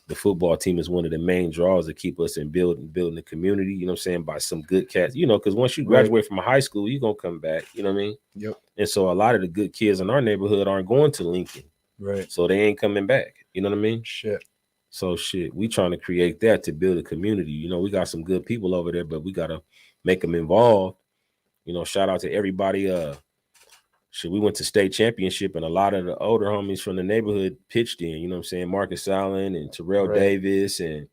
the football team is one of the main draws to keep us in building the community, you know what I'm saying, by some good cats, you know, because once you graduate from high school, you're going to come back, you know what I mean? Yep. And so a lot of the good kids in our neighborhood aren't going to Lincoln. Right. So they ain't coming back. You know what I mean? Shit. So we trying to create that to build a community. You know, we got some good people over there, but we got to make them involved. You know, shout out to everybody. We went to state championship, and a lot of the older homies from the neighborhood pitched in, you know what I'm saying? Marcus Allen and Terrell Davis, and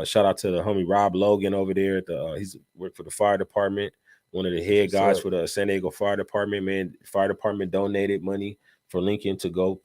shout out to the homie Rob Logan over there at the he's worked for the fire department, one of the head guys for the San Diego Fire Department. Man, fire department donated money for Lincoln to go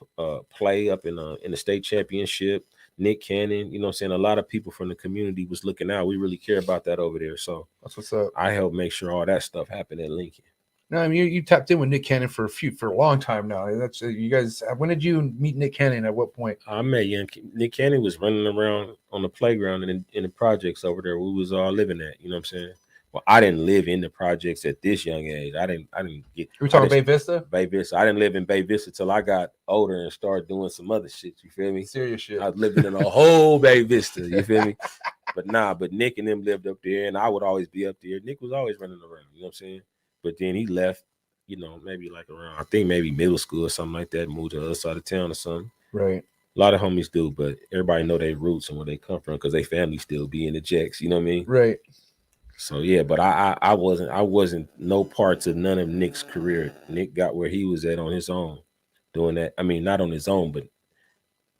play up in the state championship. Nick Cannon, you know what I'm saying? A lot of people from the community was looking out. We really care about that over there. So that's what's up. I helped make sure all that stuff happened at Lincoln. No, I mean you tapped in with Nick Cannon for a long time now. That's you guys. When did you meet Nick Cannon? At what point? I met Nick Cannon was running around on the playground and in the projects over there. We was all living at. You know what I'm saying? Well, I didn't live in the projects at this young age. I didn't get. We talking Bay Vista? Bay Vista. I didn't live in Bay Vista till I got older and started doing some other shit. You feel me? Serious shit. I was living in a whole Bay Vista. You feel me? But Nick and them lived up there, and I would always be up there. Nick was always running around. You know what I'm saying? But then he left. You know, maybe like around, I think maybe middle school or something like that, moved to the other side of town or something. Right. A lot of homies do, but everybody know their roots and where they come from because they family still be in the Jacks. You know what I mean? Right. So yeah, but I wasn't no part to none of Nick's career. Nick got where he was at on his own, doing that. I mean, not on his own, but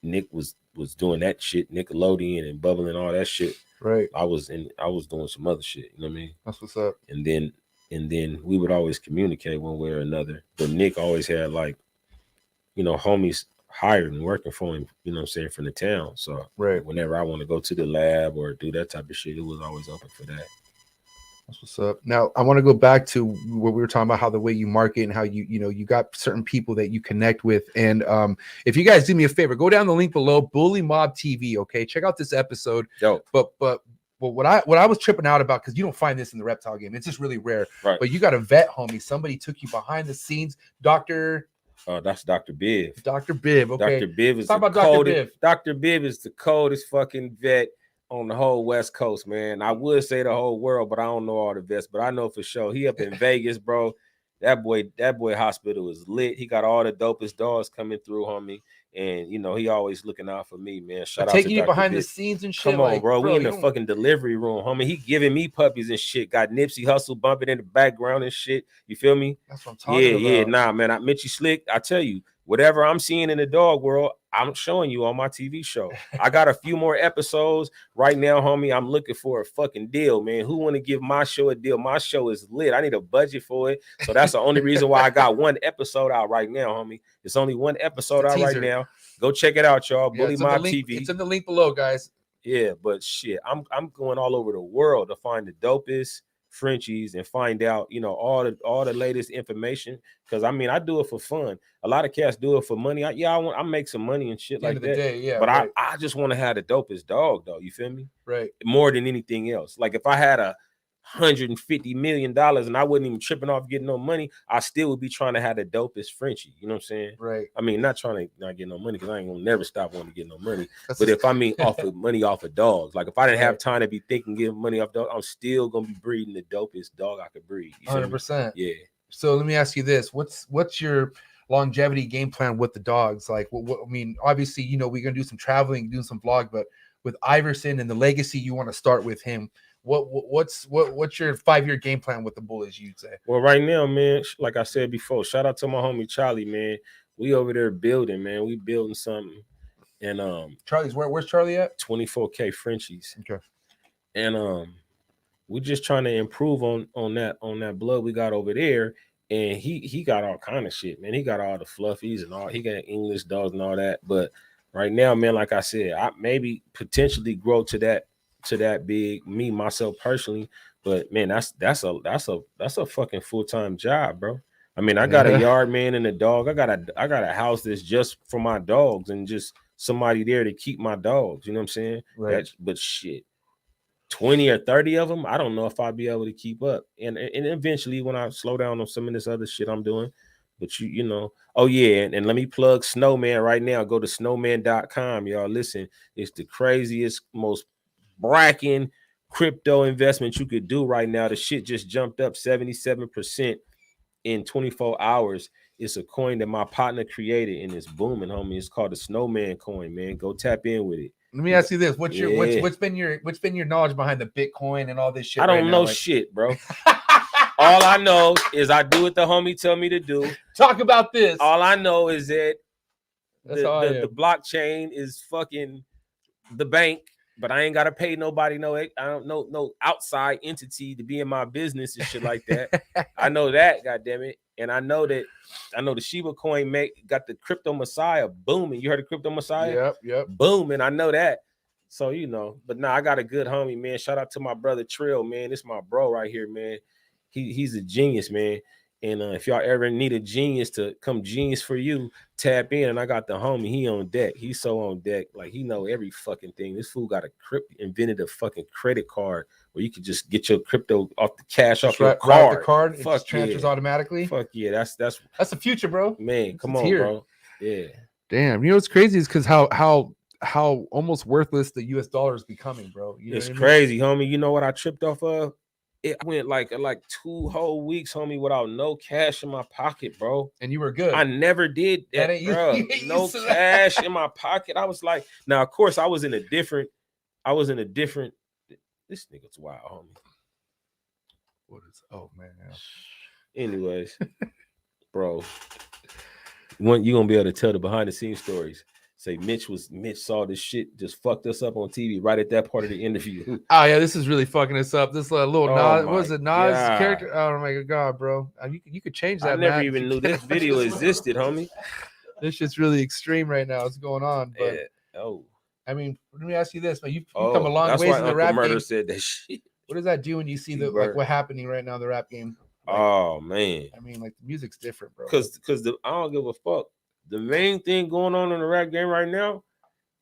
Nick was doing that shit, Nickelodeon and bubbling all that shit. Right. I was doing some other shit. You know what I mean? That's what's up. And then we would always communicate one way or another. But Nick always had like, you know, homies hired and working for him, you know what I'm saying, from the town. So whenever I want to go to the lab or do that type of shit, it was always open for that. That's what's up. Now I want to go back to what we were talking about, how the way you market and how you got certain people that you connect with. And if you guys do me a favor, go down the link below, Bully Mob TV. Okay, check out this episode. But what I was tripping out about, because you don't find this in the Reptile game, it's just really rare. Right. But you got a vet, homie. Somebody took you behind the scenes, Doctor. That's Dr. Biv. Dr. Biv. Okay. Dr. Biv is Dr. Biv is the coldest fucking vet on the whole West Coast, man. I would say the whole world, but I don't know all the vets. But I know for sure he up in Vegas, bro. That boy hospital is lit. He got all the dopest dogs coming through, homie. And you know, he always looking out for me, man. Shout out to taking you Dr. behind Biv. the scenes and shit. Come on, bro. We in the fucking delivery room, homie. He giving me puppies and shit. Got Nipsey Hussle bumping in the background and shit. You feel me? That's what I'm talking about. Yeah, nah, man. Mitchy Slick, I tell you, whatever I'm seeing in the dog world, I'm showing you on my TV show. I got a few more episodes right now, homie. I'm looking for a fucking deal, man. Who want to give my show a deal? My show is lit. I need a budget for it. So that's the only reason why I got one episode out right now, homie. It's only one episode out right now. Go check it out, y'all. Bully Mob TV. It's in the link below, guys. Yeah, but shit, I'm going all over the world to find the dopest Frenchies and find out, you know, all the latest information. Because I mean, I do it for fun. A lot of cats do it for money. I make some money and shit like that. But I just want to have the dopest dog, though. You feel me? Right. More than anything else. Like if I had $150 million and I wasn't even tripping off getting no money, I still would be trying to have the dopest Frenchie. You know what I'm saying? Right. I mean, not trying to not get no money because I ain't gonna never stop wanting to get no money. But if I mean off of money off of dogs, like if I didn't have time to be thinking getting money off dogs, I'm still gonna be breeding the dopest dog I could breed. 100%. Yeah. So let me ask you this: what's your longevity game plan with the dogs? Like, I mean, obviously, you know, we're gonna do some traveling, doing some vlog, but with Iverson and the legacy, you want to start with him. What's your 5-year game plan with the Bullies, you'd say? Well, right now, man, like I said before, shout out to my homie Charlie, man. We over there building, man. We building something. And Charlie's where's Charlie at? 24K Frenchies. Okay. And we just trying to improve on that blood we got over there. And he got all kind of shit, man. He got all the fluffies and all. He got English dogs and all that. But right now, man, like I said, I maybe potentially grow to that big, me myself personally. But man, that's a fucking full-time job, bro. I mean, I got a yard man and a dog. I got a house that's just for my dogs and just somebody there to keep my dogs. You know what I'm saying? Right. But shit, 20 or 30 of them, I don't know if I'll be able to keep up. And eventually, when I slow down on some of this other shit I'm doing, but you know, oh yeah, and let me plug Snowman right now. Go to snowman.com, y'all. Listen, it's the craziest, most bracking crypto investment you could do right now. The shit just jumped up 77% in 24 hours. It's a coin that my partner created and it's booming, homie. It's called the Snowman coin, man. Go tap in with it. Let me ask you this: what's been your knowledge behind the Bitcoin and all this shit? I don't know shit, bro. All I know is I do what the homie tell me to do. Talk about this. All I know is that the blockchain is fucking the bank, but I ain't gotta pay nobody no outside entity to be in my business and shit like that. I know that, goddammit. And I know the Shiba coin got the crypto messiah booming. You heard of crypto messiah? Yep. Booming. I know that. So you know, but nah, I got a good homie, man. Shout out to my brother Trill, man. This is my bro right here, man. He's a genius, man. And if y'all ever need a genius to come genius for you, tap in. And I got the homie. He on deck. He's so on deck. Like he know every fucking thing. This fool got invented a fucking credit card where you could just get your crypto off the cash off your card. The card. Fuck it transfers yeah. automatically. Fuck yeah. That's the future, bro. Man, come on, bro. Yeah. Damn. You know what's crazy is because how almost worthless the US dollar is becoming, bro. You know it's crazy, homie. You know what I tripped off of? It went like 2 whole weeks, homie, without no cash in my pocket, bro. And you were good. I never did that, bro. No cash in my pocket. I was like, now, of course, I was in a different. This nigga's wild, homie. What is? Oh man. Anyways, bro, you're gonna be able to tell the behind the scenes stories. Say Mitch saw this shit, just fucked us up on TV right at that part of the interview. Oh yeah, this is really fucking us up. This little Nas, what was it, Nas God. character? Oh my god, bro, you could change that. I never even knew this video existed, homie. This shit's really extreme right now. What's going on? But I mean, let me ask you this, man. You've come a long ways in the rap game. Said that shit. What does that do when you see what's happening right now in the rap game? Like, oh man, I mean, like the music's different, bro. Because I don't give a fuck. The main thing going on in the rap game right now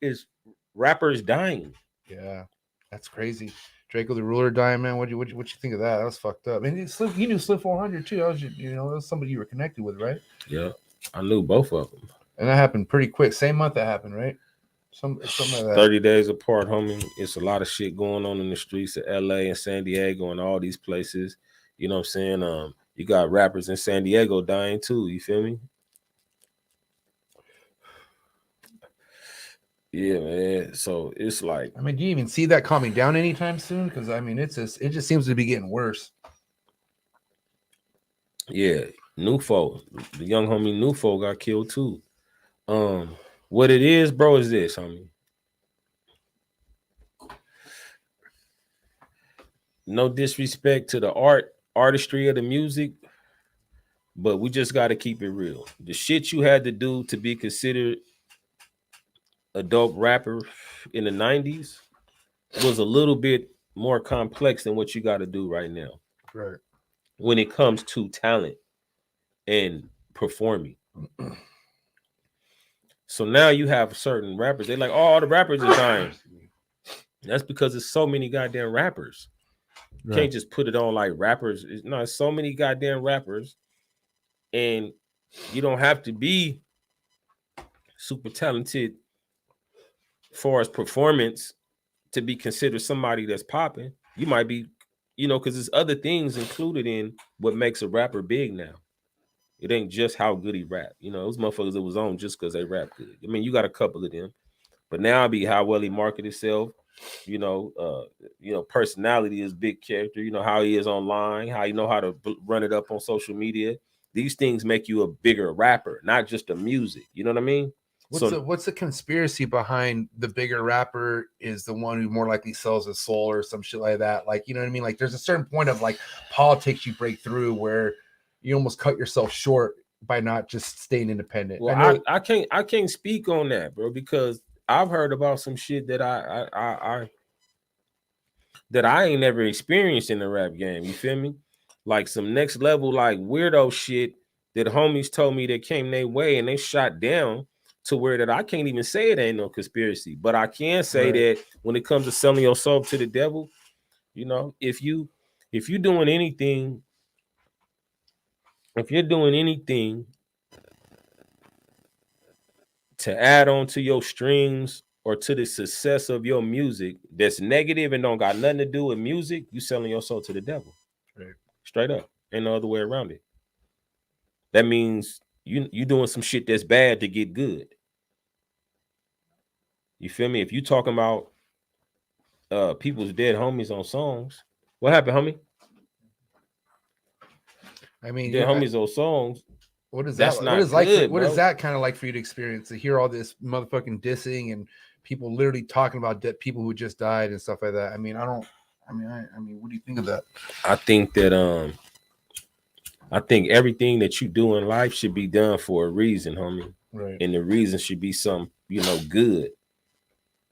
is rappers dying. Yeah, that's crazy. Draco the Ruler dying, man. What you think of that? That was fucked up. And you knew Slim 400 too. That was somebody you were connected with, right? Yeah, I knew both of them. And that happened pretty quick. Same month that happened, right? Something like that. 30 days apart, homie. It's a lot of shit going on in the streets of LA and San Diego and all these places. You know what I'm saying? You got rappers in San Diego dying too. You feel me? Yeah, man. So it's like, I mean, do you even see that calming down anytime soon? Because I mean, it just seems to be getting worse. Yeah, Nufo, the young homie Nufo got killed too. What it is, bro, is this, homie. No disrespect to the artistry of the music, but we just got to keep it real. The shit you had to do to be considered a dope rapper in the 90s was a little bit more complex than what you got to do right now. Right. When it comes to talent and performing. So now you have certain rappers. They're like, oh, the rappers are dying. That's because there's so many goddamn rappers. You can't just put it on like rappers. It's so many goddamn rappers. And you don't have to be super talented far as performance to be considered somebody that's popping. You might be, because there's other things included in what makes a rapper big now. It ain't just how good he rap. Those motherfuckers that was on just because they rap good. I mean, you got a couple of them, but now it'd be how well he market himself. Personality is big character. How he is online, how you know how to run it up on social media. These things make you a bigger rapper, not just the music. You know what I mean? What's the conspiracy behind the bigger rapper is the one who more likely sells his soul or some shit like that? Like, you know what I mean? Like, there's a certain point of like politics you break through where you almost cut yourself short by not just staying independent. Well, I can't speak on that, bro, because I've heard about some shit that I ain't never experienced in the rap game. You feel me? Like some next level, like weirdo shit that homies told me that came their way and they shot down to where that I can't even say it ain't no conspiracy. But I can say Right. that when it comes to selling your soul to the devil, you know, if you're doing anything, to add on to your streams or to the success of your music that's negative and don't got nothing to do with music, you selling your soul to the devil. Right. Straight up. Ain't no other way around it. That means you doing some shit that's bad to get good. You feel me? If you talking about people's dead homies on songs, what happened, homie? I mean, Dead homies on songs. what is That's that? not What is like? good, What is bro. that kind of like for you to experience, to hear all this motherfucking dissing and people literally talking about dead people who just died and stuff like that? I mean, I mean, what do you think of that? I think that I think everything that you do in life should be done for a reason, homie. Right. And the reason should be some, good.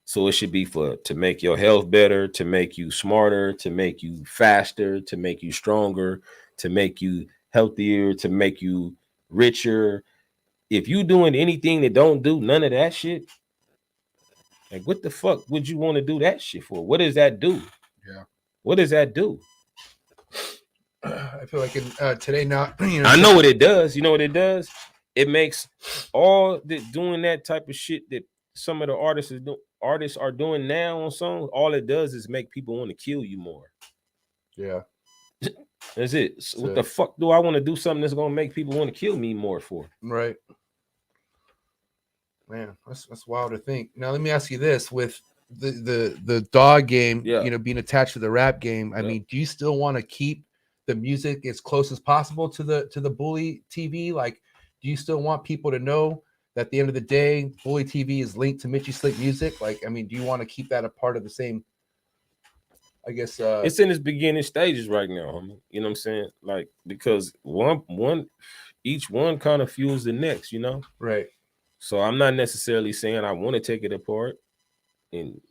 So it should be to make your health better, to make you smarter, to make you faster, to make you stronger, to make you healthier, to make you richer. If you doing anything that don't do none of that shit, like what the fuck would you want to do that shit for? What does that do? Yeah. What does that do? I feel like in today now, I know what it does. You know what it does? It makes all that doing that type of shit that some of the artists are doing now on songs. All it does is make people want to kill you more. Yeah. That's it. So what the fuck do I want to do something that's gonna make people want to kill me more for? Right. Man, that's wild to think. Now let me ask you this: with the dog game, being attached to the rap game, I mean, do you still want to keep the music as close as possible to the Bully TV? Like, do you still want people to know that at the end of the day, Bully TV is linked to Mitchy Slick Music? Like, I mean, do you want to keep that a part of the same? I guess it's in its beginning stages right now. Homie. You know what I'm saying? Like, because each one kind of fuels the next. You know, right? So I'm not necessarily saying I want to take it apart and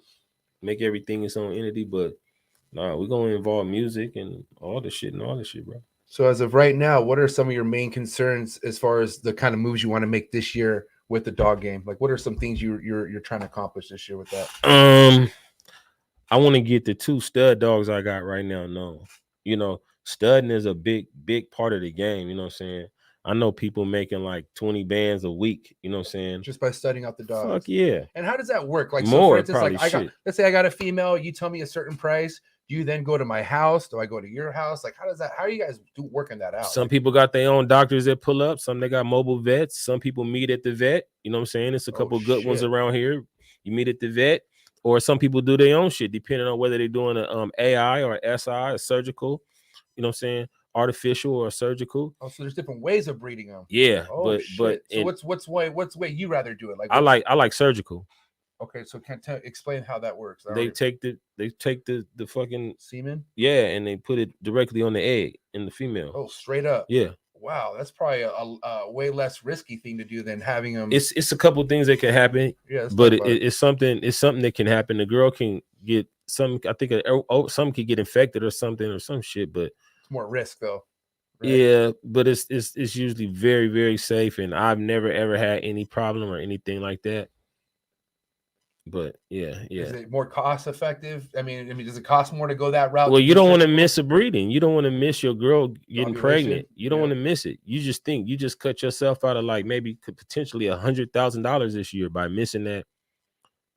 make everything its own entity, but nah, we're gonna involve music and all the shit, bro. So as of right now, what are some of your main concerns as far as the kind of moves you want to make this year with the dog game? Like, what are some things you're trying to accomplish this year with that? I want to get the 2 stud dogs I got right now known. You know, studding is a big part of the game. You know what I'm saying? I know people making like 20 bands a week, you know what I'm saying? Just by studying out the dogs. Fuck yeah. And how does that work? Like, more, so for instance, like let's say I got a female, you tell me a certain price. Do you then go to my house? Do I go to your house? Like, how are you guys working that out? Some people got their own doctors that pull up. Some they got mobile vets. Some people meet at the vet. You know what I'm saying? It's a couple good ones around here. You meet at the vet. Or some people do their own shit, depending on whether they're doing a AI or SI or surgical. You know what I'm saying? Artificial or surgical. Oh, so there's different ways of breeding them. Yeah, but so what's way you rather do it? Like, I like surgical. Okay, so explain how that works. They take the fucking semen. Yeah, and they put it directly on the egg in the female. Oh, straight up. Yeah. Wow, that's probably a way less risky thing to do than having them. It's a couple things that can happen. Yeah, but it's something that can happen. The girl can get some. I think some could get infected or something or some shit. But it's more risk though. Right? Yeah, but it's usually very, very safe, and I've never ever had any problem or anything like that. But yeah. Is it more cost effective? I mean, does it cost more to go that route? Well, you don't want to miss a breeding. You don't want to miss your girl getting pregnant. You don't want to miss it. You just cut yourself out of like maybe potentially $100,000 this year by missing that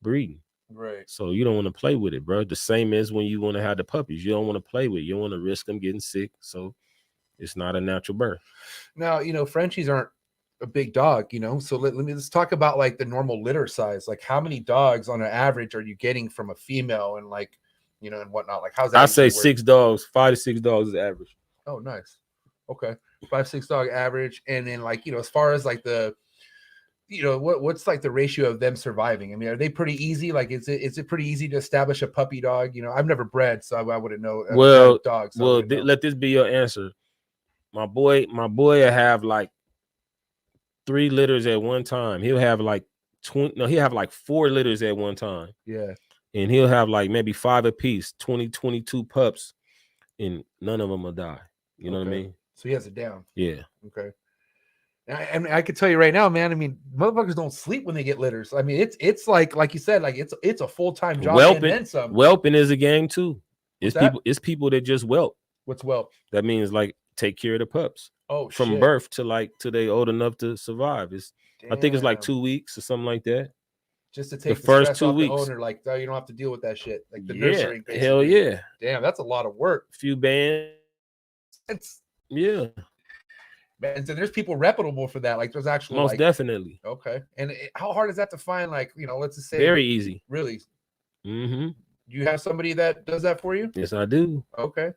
breeding. Right. So you don't want to play with it, bro. The same as when you want to have the puppies. You don't want to play with it. You don't want to risk them getting sick. So it's not a natural birth. Now, Frenchies aren't a big dog, so let's talk about like the normal litter size. Like, how many dogs on an average are you getting from a female, and like, and whatnot? Like, how's that? I say 6 dogs, 5 to 6 dogs is average. Oh, nice. Okay, 5-6 dog average. And then like, as far as like the, what's like the ratio of them surviving? I mean, are they pretty easy? Like, is it pretty easy to establish a puppy dog? I've never bred, so I wouldn't know. Well, dogs. So let this be your answer. My boy will have like 3 litters at one time. He'll have like 20. No, he'll have like 4 litters at one time. Yeah. And he'll have like maybe 5 apiece, 22 pups, and none of them will die. You know what I mean? So he has it down. Yeah. Okay. And I can tell you right now, man. I mean, motherfuckers don't sleep when they get litters. I mean, it's like you said, like it's a full-time job and then some. Whelping is a game too. What's that? It's people that just whelp. What's whelp? That means like take care of the pups. Oh, from shit. birth to they old enough to survive. I think it's like 2 weeks or something like that. Just to take the first stress 2 off weeks. The owner, like, oh, you don't have to deal with that shit. Like the Yeah, nurturing. Basically. Hell yeah. Damn, that's a lot of work. A few bands. Yeah. And so there's people reputable for that. Like there's actual most definitely. Okay. And how hard is that to find? Like, let's just say very easy. Really? Mm-hmm. Do you have somebody that does that for you? Yes, I do. Okay.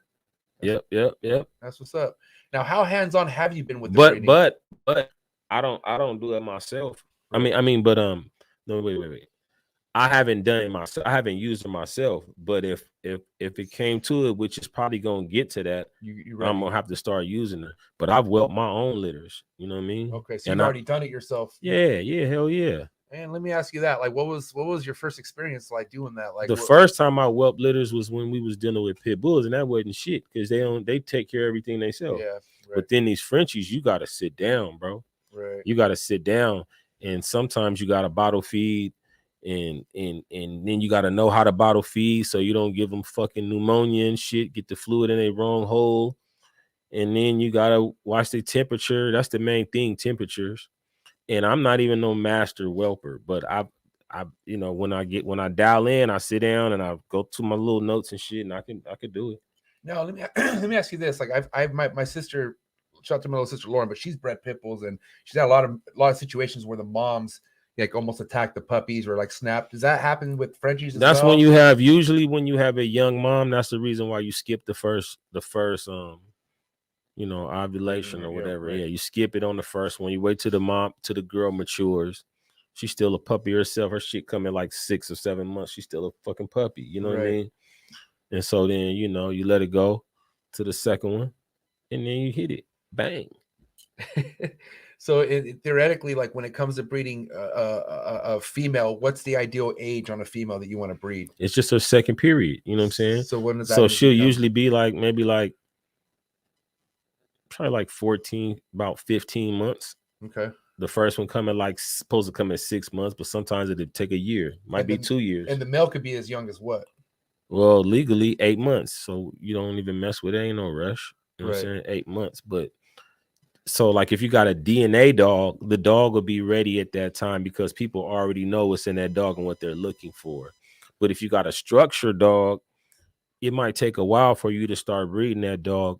Yep. That's what's up. Now, how hands-on have you been with the breeding? But I don't do it myself. Right. I mean, but no, wait. I haven't done it myself. I haven't used it myself. But if it came to it, which is probably gonna get to that, I'm gonna have to start using it. But I've whelped my own litters. You know what I mean? Okay, so you've already done it yourself. Yeah, hell yeah. And let me ask you that. Like, what was your first experience like doing that? Like the first time I whelped litters was when we was dealing with pit bulls, and that wasn't shit because they take care of everything themselves. Yeah. Right. But then these Frenchies, you gotta sit down, bro. Right. You gotta sit down, and sometimes you gotta bottle feed. And then you got to know how to bottle feed so you don't give them fucking pneumonia and shit, get the fluid in a wrong hole. And then you got to watch the temperature. That's the main thing, temperatures. And I'm not even no master whelper, but I when I dial in, I sit down and I go to my little notes and shit, and I could do it. Now, let me ask you this. Like I've my sister, shout out to my little sister Lauren, but she's bred pit bulls and she's had a lot of situations where the moms like almost attack the puppies or like snap. Does that happen with Frenchies? That's when you usually when you have a young mom, that's the reason why you skip the first ovulation or whatever. Yeah, you skip it on the first one. You wait till the girl matures. She's still a puppy herself. Her shit come in like 6 or 7 months. She's still a fucking puppy. You know what I mean? And so then you let it go to the second one, and then you hit it. Bang. So theoretically, like when it comes to breeding a female, what's the ideal age on a female that you want to breed? It's just her second period. You know what I'm saying? So when does that? So she'll usually be like maybe like probably like 14, about 15 months. Okay. The first one coming like supposed to come at 6 months, but sometimes it'll take a year. Might be 2 years. And the male could be as young as what? Well, legally 8 months. So you don't even mess with it. Ain't no rush. You know what I'm saying? 8 months, but. So like if you got a DNA dog, the dog will be ready at that time because people already know what's in that dog and what they're looking for. But if you got a structured dog, it might take a while for you to start breeding that dog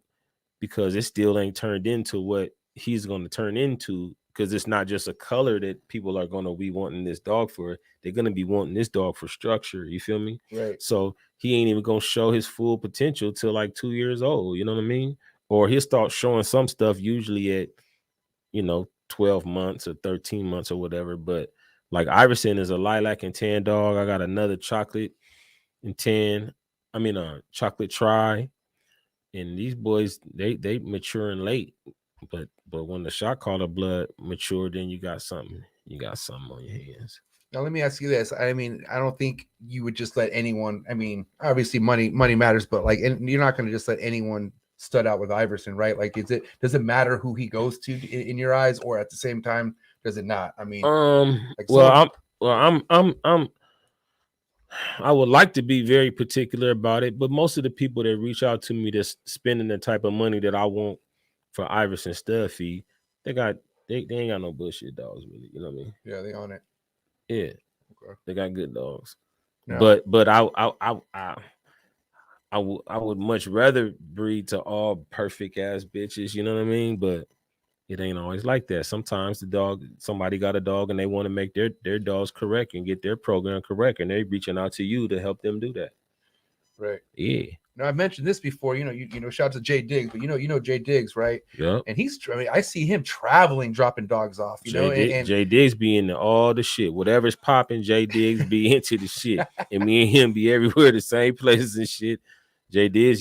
because it still ain't turned into what he's going to turn into, because it's not just a color that people are going to be wanting this dog for. They're going to be wanting this dog for structure. You feel me? Right. So he ain't even going to show his full potential till like 2 years old. You know what I mean? Or he'll start showing some stuff usually at, 12 months or 13 months or whatever. But like Iverson is a lilac and tan dog. I got another chocolate and tan. Chocolate tri. And these boys, they maturing late. But when the shot caller blood mature, then you got something on your hands. Now let me ask you this. I mean, I don't think you would just let anyone. I mean, obviously money matters, but like, and you're not going to just let anyone stud out with Iverson, right? Like, does it matter who he goes to in your eyes, or at the same time, does it not? I mean, I would like to be very particular about it, but most of the people that reach out to me that's spending the type of money that I want for Iverson stud feed, they ain't got no bullshit dogs, really. You know what I mean? Yeah, they own it. Yeah, okay. They got good dogs. Yeah. But I would much rather breed to all perfect ass bitches, you know what I mean? But it ain't always like that. Sometimes somebody got a dog and they want to make their dogs correct and get their program correct, and they're reaching out to you to help them do that. Right. Yeah. Now I've mentioned this before, shout out to Jay Diggs, but you know Jay Diggs, right? Yeah. And I see him traveling, dropping dogs off, Jay Diggs be into all the shit. Whatever's popping, Jay Diggs be into the shit. And me and him be everywhere, the same places and shit. Jay Diggs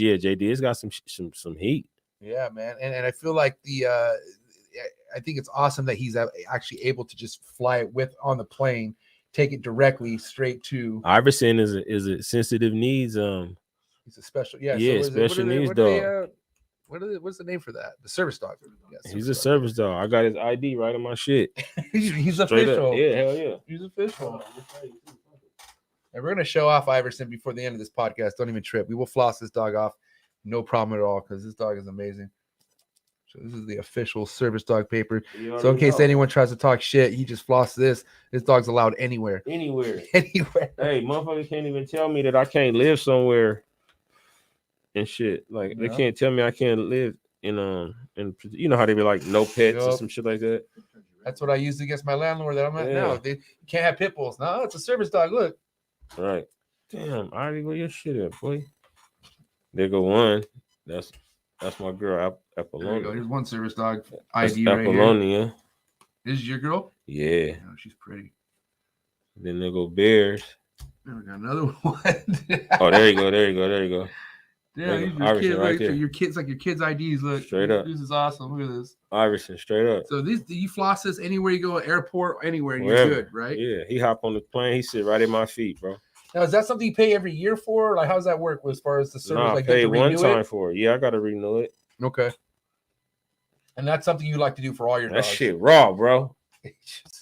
got some heat. Yeah, man. And I feel like I think it's awesome that he's actually able to just fly it on the plane, take it directly straight to. Iverson is a sensitive needs. He's a special, special needs dog. what's the name for that? The service dog. Yeah, He's a service dog. I got his ID right on my shit. he's Straight official. up. Yeah, hell yeah. He's official. And we're gonna show off Iverson before the end of this podcast. Don't even trip. We will floss this dog off, no problem at all, because this dog is amazing. So this is the official service dog paper. So in case anyone tries to talk shit, he just floss this. This dog's allowed anywhere. Anywhere. Anywhere. Hey, motherfuckers can't even tell me that I can't live somewhere and shit. Like they can't tell me I can't live in you know how they be like no pets or some shit like that. That's what I used against my landlord that I'm at Yeah. now. They can't have pit bulls. No, it's a service dog. Look. Right. Damn, Ivy, where your shit at, boy? There go one. That's my girl, Apollonia. There you go. Here's one service dog That's ID right here. Apollonia. This is your girl? Yeah. Oh, she's pretty. Then there go bears. There we got another one. Oh, there you go. Yeah, he's your Iverson kid right right there. there. Your kids like your kids' IDs. Look, Straight up. This is awesome. Look at this. Iverson, straight up. So these, you floss this anywhere you go, airport, anywhere, and Wherever. you're good, right? Yeah, he hop on the plane. He sit right at my feet, bro. Now, is that something you pay every year for? Like, how does that work as far as the service? Nah, I like, paid one time it? for it. Yeah, I got to renew it. Okay. And that's something you like to do for all your That dogs. shit raw, bro.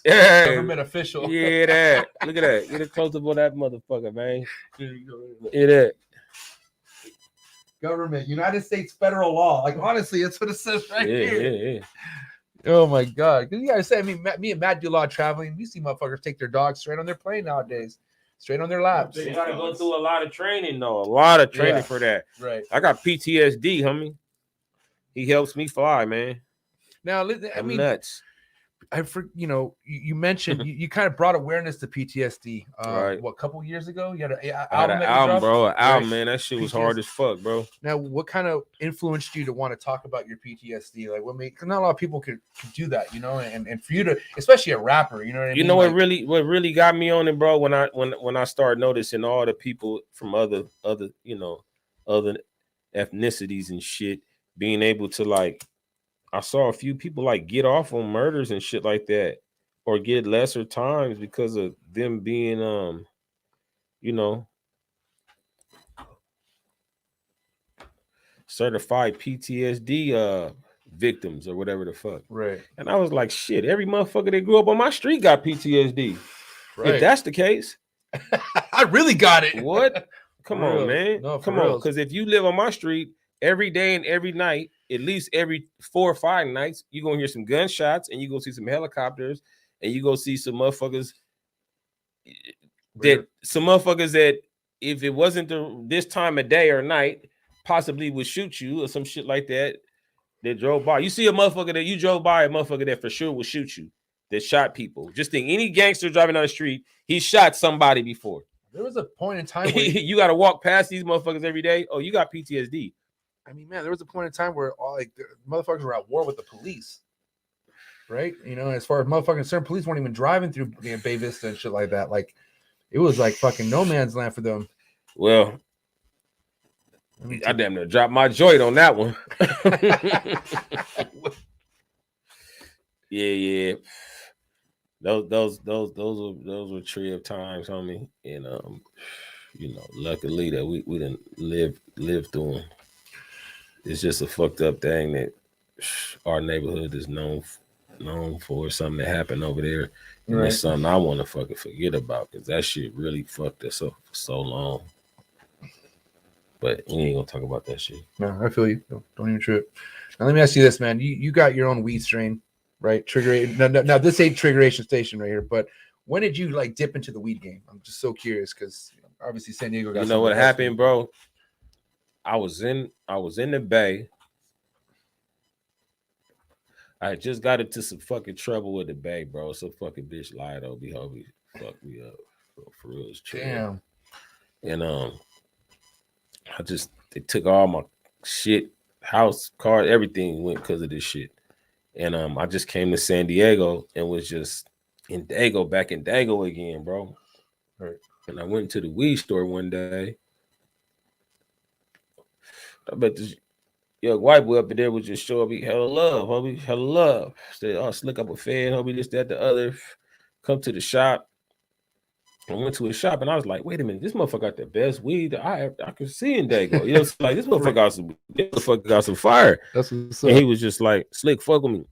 Yeah. Government official. Yeah, that. Look at that. Get a close up on that motherfucker, man. There you go. Yeah, that. Government, United States federal law. Like, honestly, that's what it says right here. Yeah. Oh my god! Because you guys say, I mean, me and Matt do a lot of traveling. We see motherfuckers take their dogs straight on their plane nowadays, straight on their laps. You gotta go through a lot of training, though. A lot of training for that. Right. I got PTSD, homie. He helps me fly, man. Now, I mean, nuts. You mentioned you kind of brought awareness to PTSD. Right. What, a couple years ago? You had an I had album, an album, bro. An album, Right. man. That shit was PTSD. hard as fuck, bro. Now, what kind of influenced you to want to talk about your PTSD? Like, what made? Because not a lot of people could do that, and for you to, especially a rapper, you know what I mean? You know like, what really got me on it, bro? When I started noticing all the people from other ethnicities and shit being able to, like, I saw a few people like get off on murders and shit like that, or get lesser times because of them being certified PTSD victims or whatever the fuck. Right. And I was like, shit, every motherfucker that grew up on my street got PTSD. Right. If that's the case, I really got it. what? Come For on, real. man. No, for Come on. real. Because if you live on my street every day and every night, at least every 4 or 5 nights, you're going to hear some gunshots and you go see some helicopters and you go see some motherfuckers that if it wasn't this time of day or night, possibly would shoot you or some shit like that drove by. You see a motherfucker that you drove by, a motherfucker that for sure will shoot you, that shot people. Just think any gangster driving down the street, he shot somebody before. There was a point in time where you got to walk past these motherfuckers every day. Oh, you got PTSD. I mean, man, there was a point in time where all the motherfuckers were at war with the police, right? As far as motherfucking certain police weren't even driving through Bay Vista and shit like that. Like, it was like fucking no man's land for them. Well, I damn near dropped my joint on that one. Yeah. Those were tree of times, homie. And luckily that we didn't live through them. It's just a fucked up thing that our neighborhood is known for, something that happened over there. And Right. it's something I want to fucking forget about, because that shit really fucked us up for so long. But we ain't gonna talk about that shit. No, I feel you. Don't even trip. Now let me ask you this, man. You got your own weed strain, right? Now this ain't Triggeration Station right here, but when did you like dip into the weed game? I'm just so curious because obviously San Diego got. You know what happened, bro? I was in the Bay. I just got into some fucking trouble with the Bay, bro. So fucking bitch lied on me, homie. Fucked me up. Bro, for real, it's true. Damn. And they took all my shit, house, car, everything went because of this shit. And I just came to San Diego and was just back in Dago again, bro. Right. And I went to the weed store one day. I bet this young white boy up in there would just show me hella love, homie, hella love. Said, oh, slick up a fan, homie, this, that, the other. Come to the shop. I went to a shop and I was like, wait a minute, this motherfucker got the best weed that I could see in Dago. You know, like this motherfucker got some fire. That's what's And up. he was just like, Slick, fuck with me.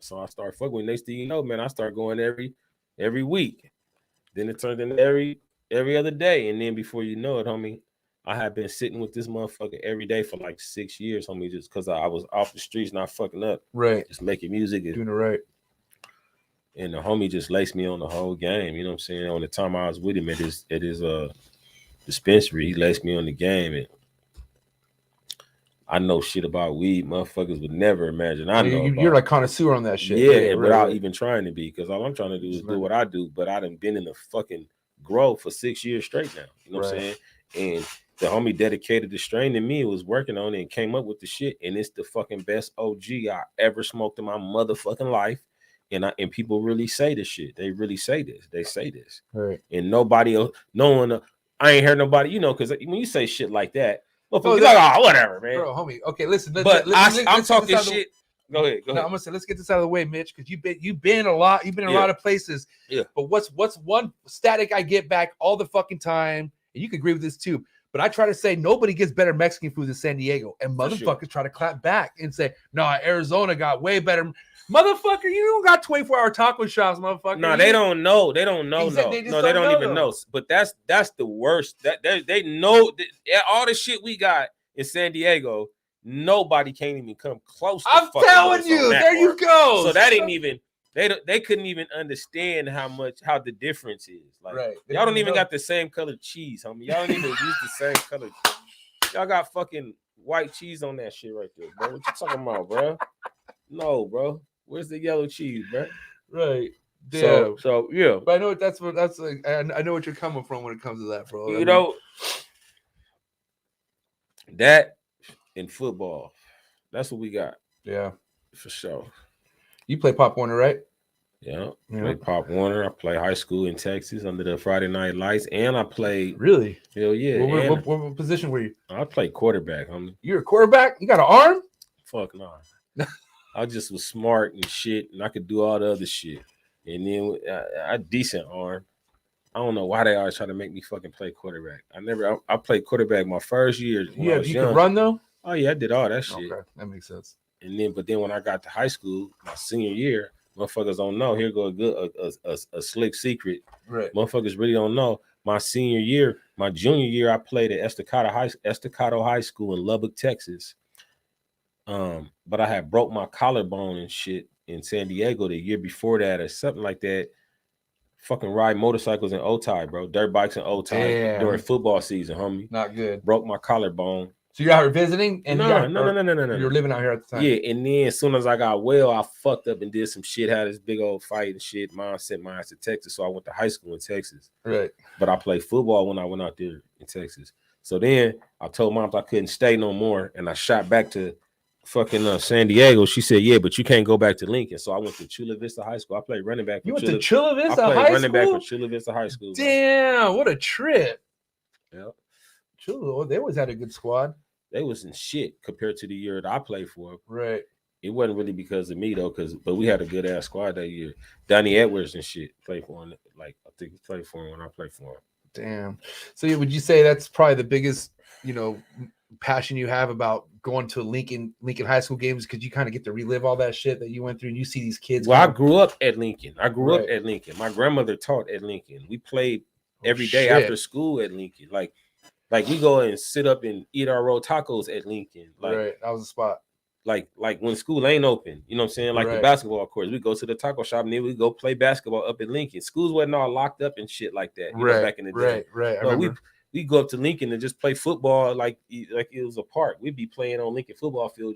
So I started fucking with him. Next thing you know, man, I started going every week. Then it turned into every other day. And then before you know it, homie, I had been sitting with this motherfucker every day for like 6 years, homie, just because I was off the streets, not fucking up. Right. Just making music. Doing it right. And the homie just laced me on the whole game. You know what I'm saying? On the time I was with him at his dispensary, he laced me on the game. And I know shit about weed. Motherfuckers would never imagine I know. You're like connoisseur on that shit. Yeah, without even trying to be, because all I'm trying to do is do what I do. But I done been in the fucking grow for 6 years straight now. You know what I'm saying? And the homie dedicated the strain to me, was working on it and came up with the shit. And it's the fucking best OG I ever smoked in my motherfucking life. And people really say this shit. They really say this. They say this. Right. And nobody else, no one, I ain't heard nobody, you know, because when you say shit like that, Oh, like, oh, whatever, man. Bro, homie. Okay, listen. I'm talking shit. Go ahead. No, I'm gonna say, let's get this out of the way, Mitch, because you've been a lot. You've been in a lot of places. Yeah. But what's one static I get back all the fucking time, and you can agree with this too. But I try to say nobody gets better Mexican food than San Diego, and motherfuckers try to clap back and say, "No, Arizona got way better." Motherfucker, you don't got 24-hour taco shops, motherfucker. No, they don't know. They don't know. They They don't even know. But that's the worst. That they know that all the shit we got in San Diego, nobody can't even come close to. I'm telling you, there you go. So that ain't even. They couldn't even understand how the difference is. Like, y'all don't even got the same color cheese, homie. Y'all don't even use the same color. Y'all got fucking white cheese on that shit right there, bro. What you talking about, bro? No, bro. Where's the yellow cheese, bro? Right. Yeah. So yeah. But I know that's like. I know what you're coming from when it comes to that, bro. You know, that in football, that's what we got. Yeah, for sure. You play Pop Warner, right? Yeah. Play Pop Warner. I play high school in Texas under the Friday Night Lights, and I played. Really? Hell yeah. What position were you? I played quarterback, homie. You're a quarterback? You got an arm? Fuck no. I just was smart and shit, and I could do all the other shit. And then I decent arm. I don't know why they always try to make me fucking play quarterback. I played quarterback my first year. Yeah, you can run though? Oh yeah, I did all that shit. Okay, that makes sense. But then when I got to high school, my senior year, motherfuckers don't know. Here go a slick secret. Right. Motherfuckers really don't know. My senior year, my junior year, I played at Estacado High School in Lubbock, Texas. But I had broke my collarbone and shit in San Diego the year before that, or something like that. Fucking ride motorcycles in Otay, bro. Dirt bikes in Otay during football season, homie. Not good. Broke my collarbone. So you're out here visiting? And no. You were living out here at the time. Yeah, and then as soon as I got well, I fucked up and did some shit, had this big old fight and shit. Mom sent my ass to Texas, so I went to high school in Texas. Right. But I played football when I went out there in Texas. So then I told Mom I couldn't stay no more, and I shot back to fucking San Diego. She said, "Yeah, but you can't go back to Lincoln." So I went to Chula Vista High School. I played running back. You went to Chula Vista High School? I played running back for Chula Vista High School. Damn, what a trip! Yeah, Chula, they always had a good squad. They was in shit compared to the year that I played for. Right. It wasn't really because of me though, but we had a good ass squad that year. Donnie Edwards and shit played for him. Like I think he played for him when I played for him. Damn. So would you say that's probably the biggest, passion you have about going to Lincoln High School games, because you kind of get to relive all that shit that you went through, and you see these kids? Well, I grew up at Lincoln. My grandmother taught at Lincoln. We played every day after school at Lincoln. Like we go and sit up and eat our roll tacos at Lincoln. Like, right, that was the spot. Like when school ain't open, you know what I'm saying? Like the basketball courts, we go to the taco shop and then we go play basketball up at Lincoln. Schools wasn't all locked up and shit like that. You know, back in the day. Right. So we go up to Lincoln and just play football like it was a park. We'd be playing on Lincoln football field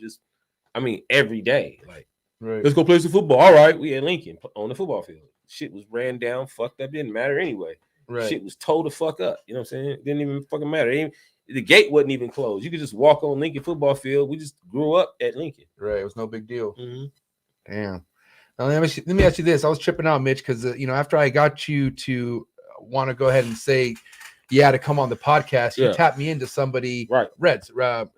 every day. Like, let's go play some football. All right, we at Lincoln on the football field. Shit was ran down, fucked up, didn't matter anyway. Right. Shit was told to fuck up. You know what I'm saying? It didn't even fucking matter. The gate wasn't even closed. You could just walk on Lincoln football field. We just grew up at Lincoln. Right. It was no big deal. Mm-hmm. Damn. Now, let me ask you this. I was tripping out, Mitch, because, after I got you to want to go ahead and say, to come on the podcast, you tapped me into somebody. Right. Reg. Yep.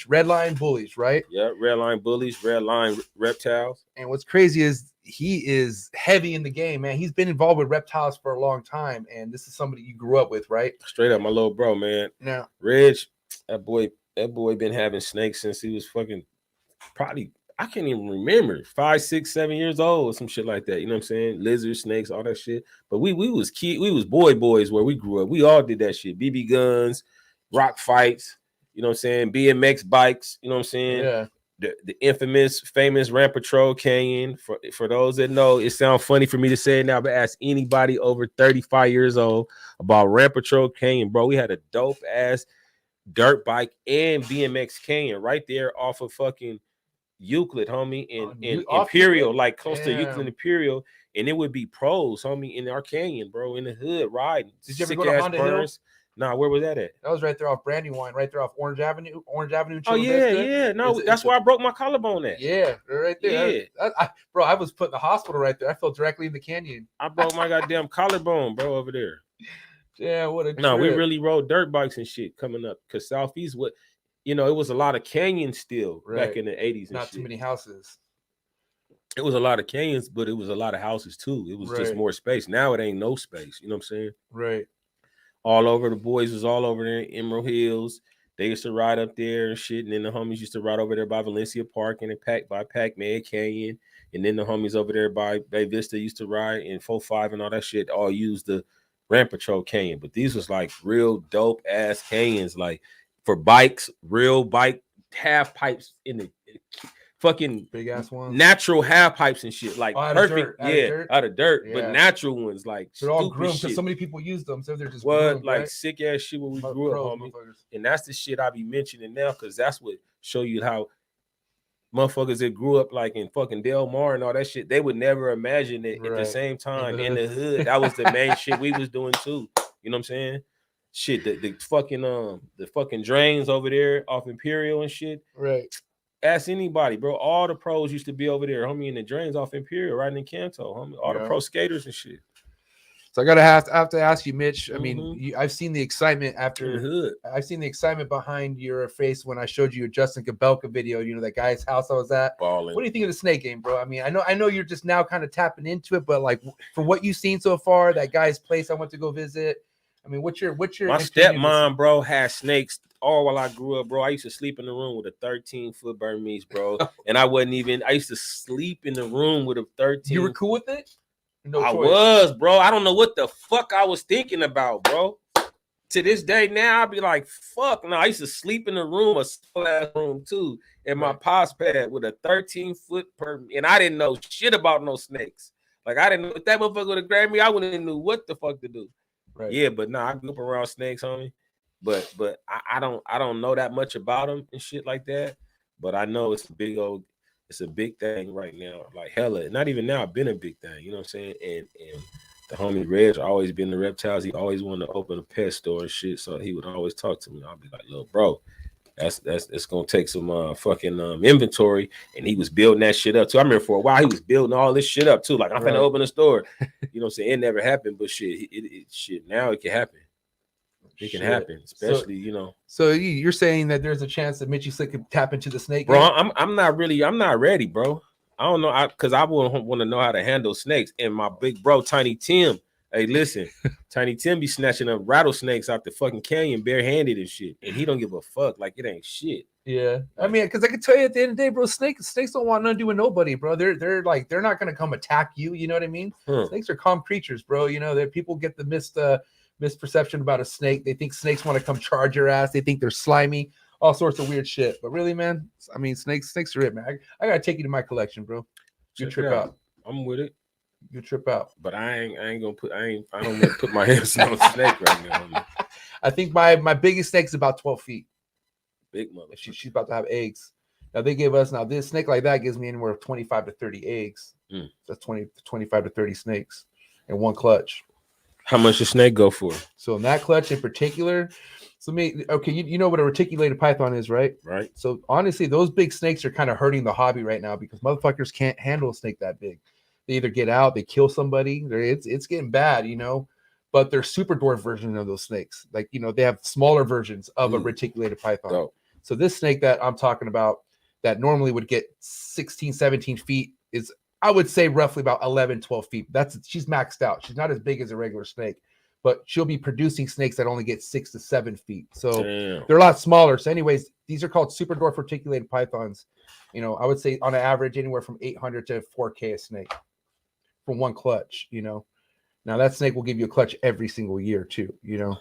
Red Line Bullies, right? Yeah. Red Line Bullies, Red Line Reptiles. And what's crazy is, he is heavy in the game, man. He's been involved with reptiles for a long time, and this is somebody you grew up with, right? Straight up, my little bro, man. Now, Reg, that boy been having snakes since he was fucking probably, I can't even remember, 5, 6, 7 years old or some shit like that. You know what I'm saying? Lizards, snakes, all that shit. But we was boys where we grew up. We all did that shit. BB guns, rock fights, you know what I'm saying? BMX bikes, you know what I'm saying? yeah. The infamous, famous Ramp Patrol Canyon. For those that know, it sounds funny for me to say it now, but ask anybody over 35 years old about Ramp Patrol Canyon, bro. We had a dope ass dirt bike and BMX Canyon right there off of fucking Euclid, homie, in Imperial, like close to Euclid and Imperial, and it would be pros, homie, in our canyon, bro, in the hood riding. Did you ever go to Honda Hill? Nah, where was that at? That was right there off Brandywine, right there off Orange Avenue. Oh yeah. No, that's where I broke my collarbone at. Yeah, right there. Yeah, bro, I was put in the hospital right there. I fell directly in the canyon. I broke my goddamn collarbone, bro, over there. Yeah, what a trip. No, we really rode dirt bikes and shit coming up because Southeast, it was a lot of canyons still back in the 80s. Not too many houses. It was a lot of canyons, but it was a lot of houses too. It was just more space. Now it ain't no space. You know what I'm saying? Right. All over, the boys was all over there in Emerald Hills. They used to ride up there and shit. And then the homies used to ride over there by Valencia Park and by Pac-Man Canyon. And then the homies over there by Bay Vista used to ride in 4-5 and all that shit. All used the Ramp Patrol Canyon. But these was like real dope ass canyons, like for bikes, real bike half pipes in the fucking big ass ones, natural half pipes and shit, like perfect, out of dirt, but natural ones, like they're all groomed because so many people use them, so they're just groomed, like sick ass shit when we grew up, homie. And that's the shit I be mentioning now, because that's what show you how motherfuckers that grew up like in fucking Del Mar and all that shit, they would never imagine it at the same time in the hood. That was the main shit we was doing too. You know what I'm saying? Shit, the fucking drains over there off Imperial and shit. Right. Ask anybody, bro. All the pros used to be over there, homie, in the drains off Imperial, right in Canto, homie. All the pro skaters and shit. So I have to ask you, Mitch. I mean, I've seen the excitement after. Hood. I've seen the excitement behind your face when I showed you a Justin Kabelka video. You know, that guy's house I was at. Balling. What do you think of the snake game, bro? I mean, I know you're just now kind of tapping into it, but like from what you've seen so far, that guy's place I went to go visit. I mean, what's your my stepmom, bro, had snakes all while I grew up, bro. I used to sleep in the room with a 13-foot Burmese, bro. And I used to sleep in the room with a 13. You were cool with it? No I choice. was, bro. I don't know what the fuck I was thinking about, bro. To this day now, I'd be like, fuck. No, I used to sleep in the room, a small ass room too, in my pops pad with a 13-foot and I didn't know shit about no snakes. Like, I didn't know if that motherfucker would have grabbed me, I wouldn't have knew what the fuck to do. Right. Yeah, but no, I grew up around snakes, homie. But I don't know that much about them and shit like that. But I know it's a big thing right now. Like hella, not even now, been a big thing. You know what I'm saying? And the homie Reg always been the reptiles. He always wanted to open a pet store and shit. So he would always talk to me. I'll be like, little bro, it's gonna take some fucking inventory. And he was building that shit up too. I remember for a while he was building all this shit up too. Like I'm gonna open a store. You know what I'm saying? It never happened, but shit, shit now it can happen. It can happen, especially So you're saying that there's a chance that Mitchy Slick could tap into the snake bro? game? I'm not ready, bro. I don't know, because I want to know how to handle snakes. And my big bro Tiny Tim, hey, listen, Tiny Tim be snatching up rattlesnakes out the fucking canyon barehanded and shit, and he don't give a fuck. Like it ain't shit. Yeah, I mean, because I can tell you at the end of the day, bro, snakes don't want nothing to do with nobody, bro. They're not gonna come attack you. You know what I mean? Snakes are calm creatures, bro. You know that people get the misperception about a snake. They think snakes want to come charge your ass. They think they're slimy, all sorts of weird shit. But really, man, I mean, snakes are it, man. I gotta take you to my collection, bro. You trip out. I'm with it. You trip out. But I don't want to put my hands on a snake right now. I think my biggest snake is about 12 feet. Big mother. She's about to have eggs. Now they give us this snake like that gives me anywhere of 25 to 30 eggs. That's 25 to 30 snakes in one clutch. How much does snake go for? So in that clutch in particular, you know what a reticulated python is, right? Right. So honestly, those big snakes are kind of hurting the hobby right now because motherfuckers can't handle a snake that big. They either get out, they kill somebody. It's getting bad, But they're super dwarf version of those snakes. Like, they have smaller versions of a reticulated python. Oh. So this snake that I'm talking about that normally would get 16, 17 feet is I would say roughly about 11, 12 feet. She's maxed out. She's not as big as a regular snake, but she'll be producing snakes that only get 6 to 7 feet. So they're a lot smaller. So anyways, these are called super dwarf reticulated pythons. You know, I would say on an average anywhere from 800 to 4K a snake for one clutch, you know. Now that snake will give you a clutch every single year too, you know.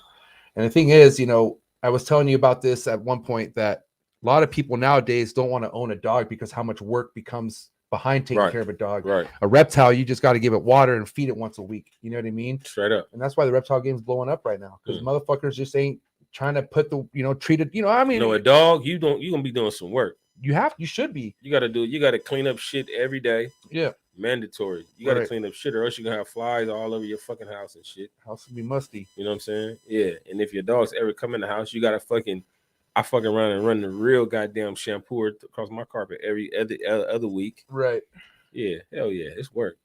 And the thing is, you know, I was telling you about this at one point that a lot of people nowadays don't want to own a dog because how much work becomes behind taking care of a dog. Right. A reptile, you just got to give it water and feed it once a week. You know what I mean? Straight up. And that's why the reptile game's blowing up right now because motherfuckers just ain't trying to put the, you know, treat it. You know, I mean, you know, a dog, you're gonna be doing some work. You should be. You got to clean up shit every day. Yeah. Mandatory. You got to clean up shit, or else you're gonna have flies all over your fucking house and shit. House will be musty. You know what I'm saying? Yeah. And if your dogs ever come in the house, you gotta I fucking around and run the real goddamn shampoo across my carpet every other week. Right. Yeah. Hell yeah. It's work.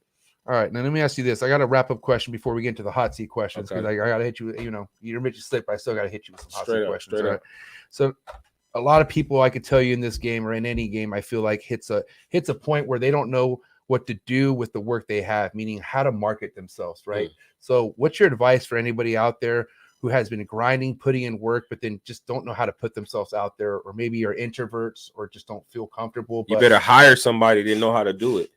All right. Now let me ask you this. I got a wrap up question before we get into the hot seat questions because I gotta hit you. You know, you're Mitchy Slick, but I still gotta hit you with some hot seat questions. Straight up. So a lot of people, I could tell you in this game or in any game, I feel like hits a point where they don't know what to do with the work they have, meaning how to market themselves, right? So what's your advice for anybody out there who has been grinding, putting in work, but then just don't know how to put themselves out there, or maybe are introverts or just don't feel comfortable? You better hire somebody that know how to do it.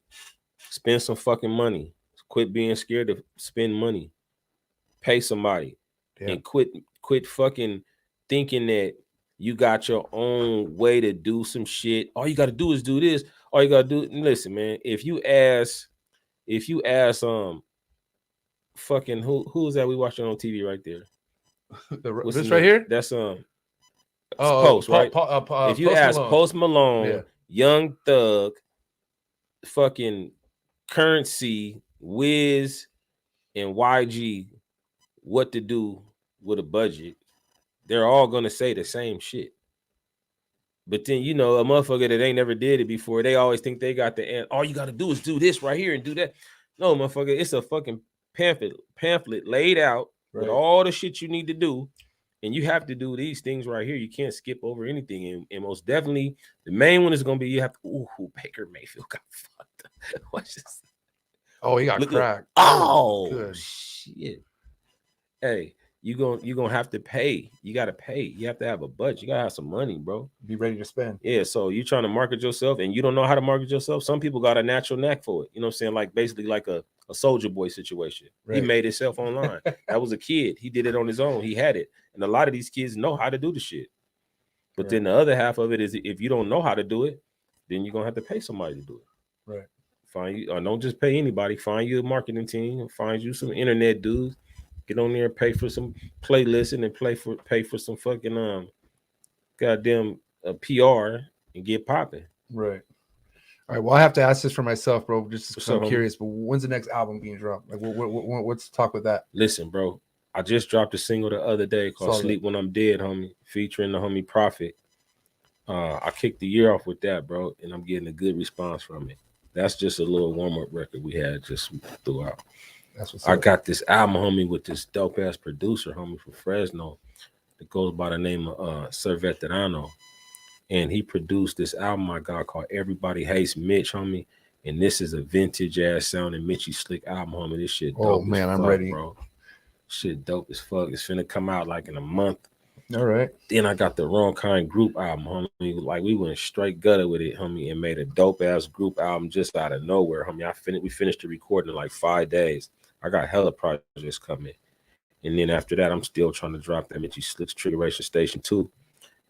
Spend some fucking money. Quit being scared to spend money. Pay somebody. And quit fucking thinking that you got your own way to do some shit. All you got to do is do this. All you got to do, listen, man, if you ask fucking who is that we watching on TV right there? This right here? That's Post, right? If you ask Post Malone, Young Thug, fucking Currency, Wiz, and YG what to do with a budget, they're all gonna say the same shit. But then, you know, a motherfucker that ain't never did it before, they always think they got the end. All you got to do is do this right here and do that. No, motherfucker, it's a fucking pamphlet laid out with all the shit you need to do. And you have to do these things right here. You can't skip over anything. And most definitely, the main one is going to be you have to, Baker Mayfield got fucked up. Watch this. Oh, he got cracked. Oh, good shit. Hey. You're gonna have to pay. You gotta pay. You have to have a budget. You gotta have some money, bro. Be ready to spend. Yeah. So you're trying to market yourself and you don't know how to market yourself. Some people got a natural knack for it. You know what I'm saying? Like basically like a Soldier Boy situation. He made himself online. That was a kid. He did it on his own. He had it. And a lot of these kids know how to do the shit. But then the other half of it is if you don't know how to do it, then you're gonna have to pay somebay to do it. Right. Find you, or don't just pay anybody. Find you a marketing team. Find you some internet dudes. Get on there and pay for some playlists and pay for some fucking goddamn PR and get popping. Right. All right. Well, I have to ask this for myself, bro. Just because I'm curious. But when's the next album being dropped? Like, what's the talk with that? Listen, bro. I just dropped a single the other day called "Sleep When I'm Dead," homie, featuring the homie Prophet. I kicked the year off with that, bro, and I'm getting a good response from it. That's just a little warm-up record we had just throughout. That's what's I got this album, homie, with this dope ass producer, homie, from Fresno, that goes by the name of Sir Veterano, and he produced this album I got called "Everybody Hates Mitch," homie, and this is a vintage ass sounding Mitchy Slick album, homie. This shit dope. Oh man, I'm ready, bro. Shit dope as fuck. It's finna come out like in a month. All right. Then I got the Wrong Kind group album, homie. Like we went straight gutter with it, homie, and made a dope ass group album just out of nowhere, homie. We finished the recording in like 5 days. I got hella projects coming. And then after that, I'm still trying to drop that Mitchy Slick's Triggeration Station 2.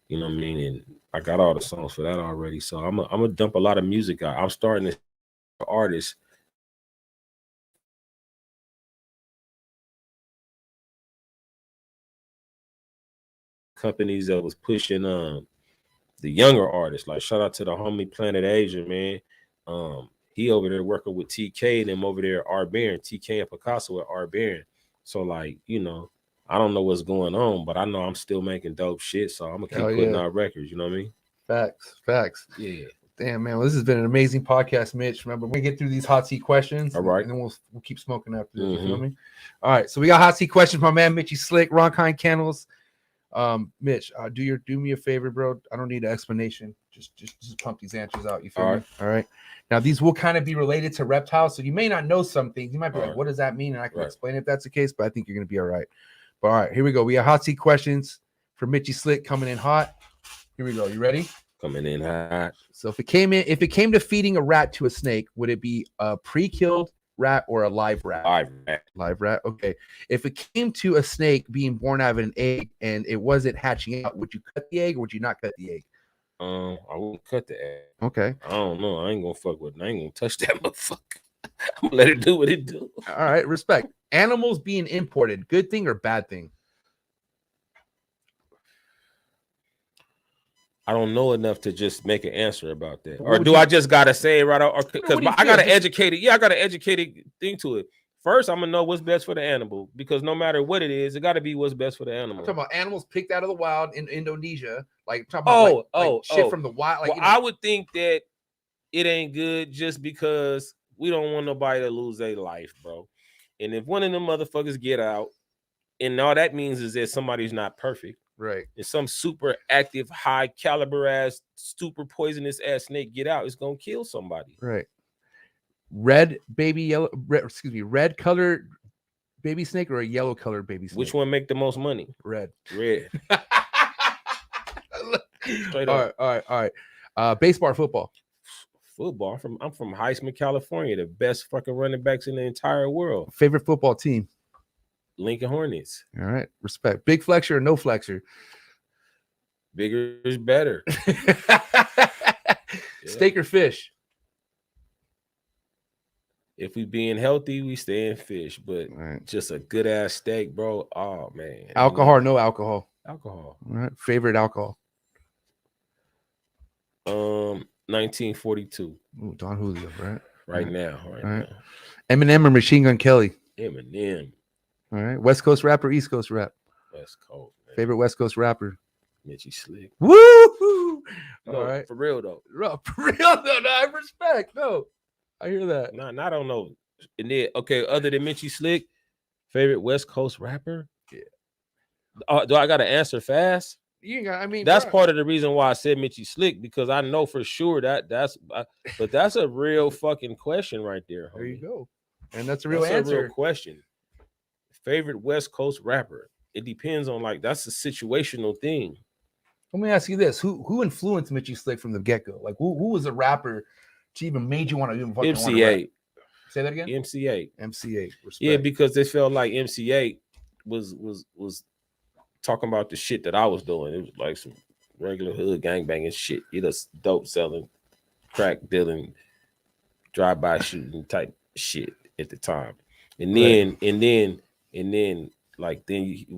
You know what I mean? And I got all the songs for that already. So I'm gonna dump a lot of music out. I'm starting to artists. Companies that was pushing the younger artists. Like shout out to the homie Planet Asia, man. He over there working with TK and them over there at R Baron, TK and Picasso at R Baron. So like, you know, I don't know what's going on, but I know I'm still making dope shit. So I'm gonna keep putting out records, you know what I mean? Facts. Yeah. Damn, man. Well, this has been an amazing podcast, Mitch. Remember, we're gonna get through these hot seat questions. All right. And then we'll keep smoking after this. You know what I mean? All right. So we got hot seat questions from my man Mitchy Slick, Ron Kind Kennels. Mitch, do me a favor, bro. I don't need an explanation. Just pump these answers out. You feel All me? All right. Now these will kind of be related to reptiles, so you may not know some things. You might be like, "What does that mean?" And I can explain if that's the case. But I think you're gonna be all right. But all right, here we go. We got hot seat questions for Mitchy Slick coming in hot. Here we go. You ready? Coming in hot. So if it came to feeding a rat to a snake, would it be a pre-killed rat or a live rat? Live rat. Okay. If it came to a snake being born out of an egg and it wasn't hatching out, would you cut the egg or would you not cut the egg? I wouldn't cut the egg. Okay. I don't know. I ain't gonna fuck with it. I ain't gonna touch that motherfucker. I'm gonna let it do what it do. All right. Respect. Animals being imported, good thing or bad thing? I don't know enough to just make an answer about that. Or do I just gotta say it right out? Because I got an educated, I got an educated thing to it. First, I'm gonna know what's best for the animal, because no matter what it is, it got to be what's best for the animal. I'm talking about animals picked out of the wild in Indonesia, like talking about shit from the wild. Like, well, I would think that it ain't good just because we don't want nobody to lose their life, bro. And if one of them motherfuckers get out, and all that means is that somebody's not perfect, right? If some super active, high caliber ass, super poisonous ass snake get out, it's gonna kill somebody, right? Red colored baby snake or a yellow colored baby snake? Which one make the most money? Red. Straight all up. right. Baseball or football? Football. I'm from Heisman, California, the best fucking running backs in the entire world. Favorite football team? Lincoln Hornets. All right, respect. Big flexor or no flexor? Bigger is better. Steak or fish? If we being healthy, we stay in fish, but just a good ass steak, bro. Oh man. Alcohol or no alcohol? Alcohol. All right. Favorite alcohol? 1942. Ooh, Don Julio, right? Right now. Eminem or Machine Gun Kelly? Eminem. All right. West Coast rap or East Coast rap? West Coast. Man. Favorite West Coast rapper? Mitchy Slick. Woo! All right. For real though. For real though. No, I respect. No, I hear that. No, I don't know. And then, okay, other than Mitchy Slick, favorite West Coast rapper? Yeah. Do I got to answer fast? You got. I mean, that's part of the reason why I said Mitchy Slick, because I know for sure that's a real fucking question right there. Homie. There you go. And that's a real answer. A real question. Favorite West Coast rapper? It depends on, like, that's a situational thing. Let me ask you this: Who influenced Mitchy Slick from the get go? Like, who was a rapper to even made you want to even fucking MC8? Say that again. MC8. MC8. Respect. Yeah, because they felt like MC8 was talking about the shit that I was doing. It was like some regular hood gangbanging shit. He does dope selling, crack dealing, drive-by shooting type shit at the time. And then we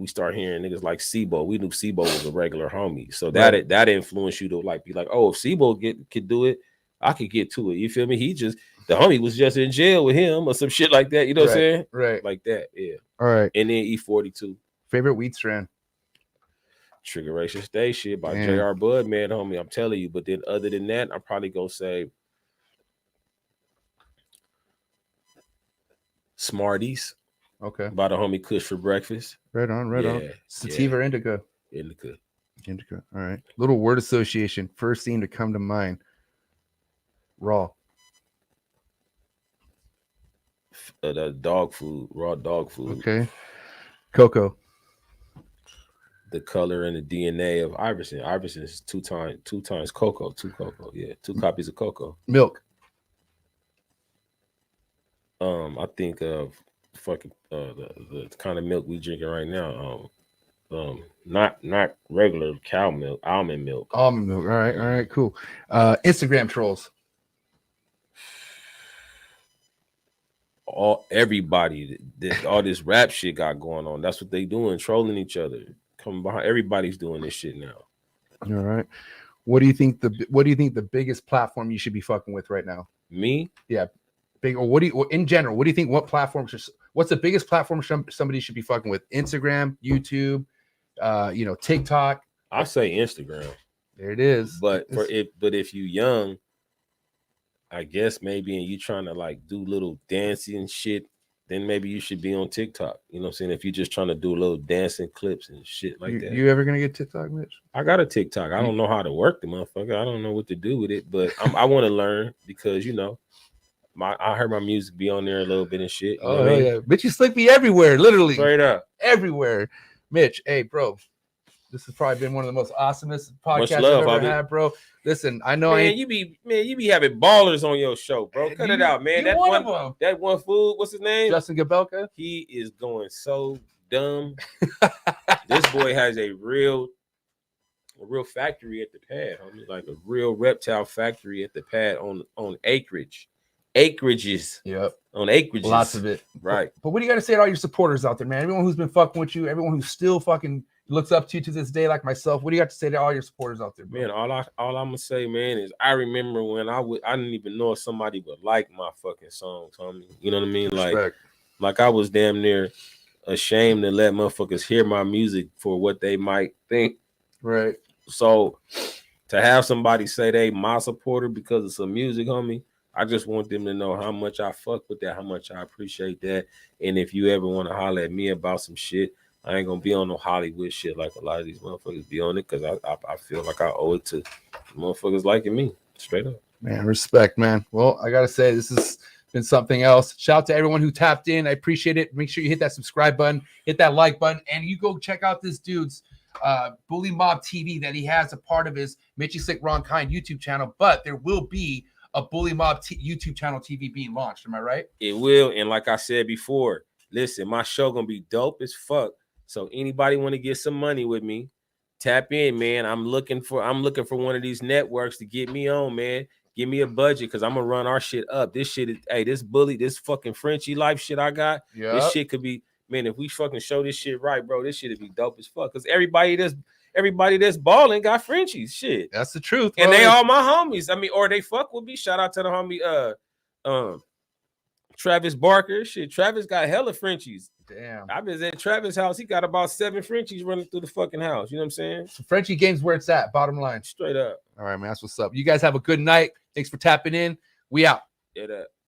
start hearing niggas like Sebo. We knew Sebo was a regular homie. So that influenced you to like be like, oh, if Sebo could do it, I could get to it. You feel me? The homie was just in jail with him or some shit like that. You know what I'm saying? Right. Like that. Yeah. All right. And then E42. Favorite weed strand? Trigger Racial Stay shit by J.R. Bud, man, homie. I'm telling you. But then other than that, I'm probably gonna say Smarties. Okay. By the homie Kush for breakfast. Right on. Sativa or indica? Indica. All right. Little word association. First thing to come to mind. Raw. The dog food. Raw dog food. Okay. Cocoa. The color and the DNA of Iverson. Iverson is two times cocoa. Two cocoa. Yeah. 2 copies of cocoa. Milk. I think of fucking the kind of milk we drinking right now. Not regular cow milk, almond milk. Almond milk. All right, cool. Instagram trolls. Everybody, all this rap shit got going on. That's what they doing, trolling each other. Coming behind, everybody's doing this shit now. All right. What do you think the biggest platform you should be fucking with right now? Me? Yeah. Big, or in general, what do you think? What's the biggest platform somebody should be fucking with? Instagram, YouTube, TikTok. I say Instagram. There it is. But if you young, I guess maybe, and you trying to like do little dancing shit then maybe you should be on TikTok. You know what I'm saying? If you're just trying to do little dancing clips and shit like that. You ever gonna get TikTok, Mitch? I got a TikTok. I don't know how to work the motherfucker. I don't know what to do with it, but I want to learn because you know, I heard my music be on there a little bit and shit. You know what I mean? Yeah, Mitch, you slick me everywhere, literally Straight up. everywhere. Mitch, hey, bro, this has probably been one of the most awesomest podcasts love, I've ever homie. had, bro. Listen, I know Man, you be having ballers on your show, bro. Cut it out, man. That one fool, what's his name? Justin Gabelka. He is going so dumb. This boy has a real factory at the pad, homie. Like a real reptile factory at the pad on acreages. Yep. On acreages. Lots of it. Right. But what do you got to say to all your supporters out there, man? Everyone who's been fucking with you, everyone who still fucking looks up to you to this day, like myself. What do you got to say to all your supporters out there, bro? Man, all I'm gonna say, man, is I remember when I didn't even know if somebody would like my fucking songs, homie. You know what I mean? Like I was damn near ashamed to let motherfuckers hear my music for what they might think. Right. So to have somebody say they my supporter because of some music, homie, I just want them to know how much I fuck with that, how much I appreciate that. And if you ever want to holler at me about some shit, I ain't gonna be on no Hollywood shit like a lot of these motherfuckers be on it because I feel like I owe it to motherfuckers liking me. Straight up. Man, respect, man. Well, I gotta say, this has been something else. Shout out to everyone who tapped in. I appreciate it. Make sure you hit that subscribe button, hit that like button, and you go check out this dude's Bully Mob TV that he has a part of his Mitchy Slick Wrong Kind YouTube channel. But there will be a Bully Mob YouTube channel TV being launched. Am I right? It will. And like I said before, listen, my show gonna be dope as fuck. So anybody want to get some money with me, tap in, man. I'm looking for one of these networks to get me on, man. Give me a budget because I'm gonna run our shit up. This shit is, hey, this fucking Frenchie life shit I got. Yeah. This shit could be, man, if we fucking show this shit right, bro, this shit would be dope as fuck. Because everybody that's balling got Frenchies. Shit. That's the truth. And they all my homies. I mean, or they fuck with me. Shout out to the homie Travis Barker. Shit, Travis got hella Frenchies. Damn. I was at Travis' house. He got about 7 Frenchies running through the fucking house. You know what I'm saying? So Frenchie Games where it's at. Bottom line. Straight up. All right, man. That's what's up. You guys have a good night. Thanks for tapping in. We out. Yeah, that.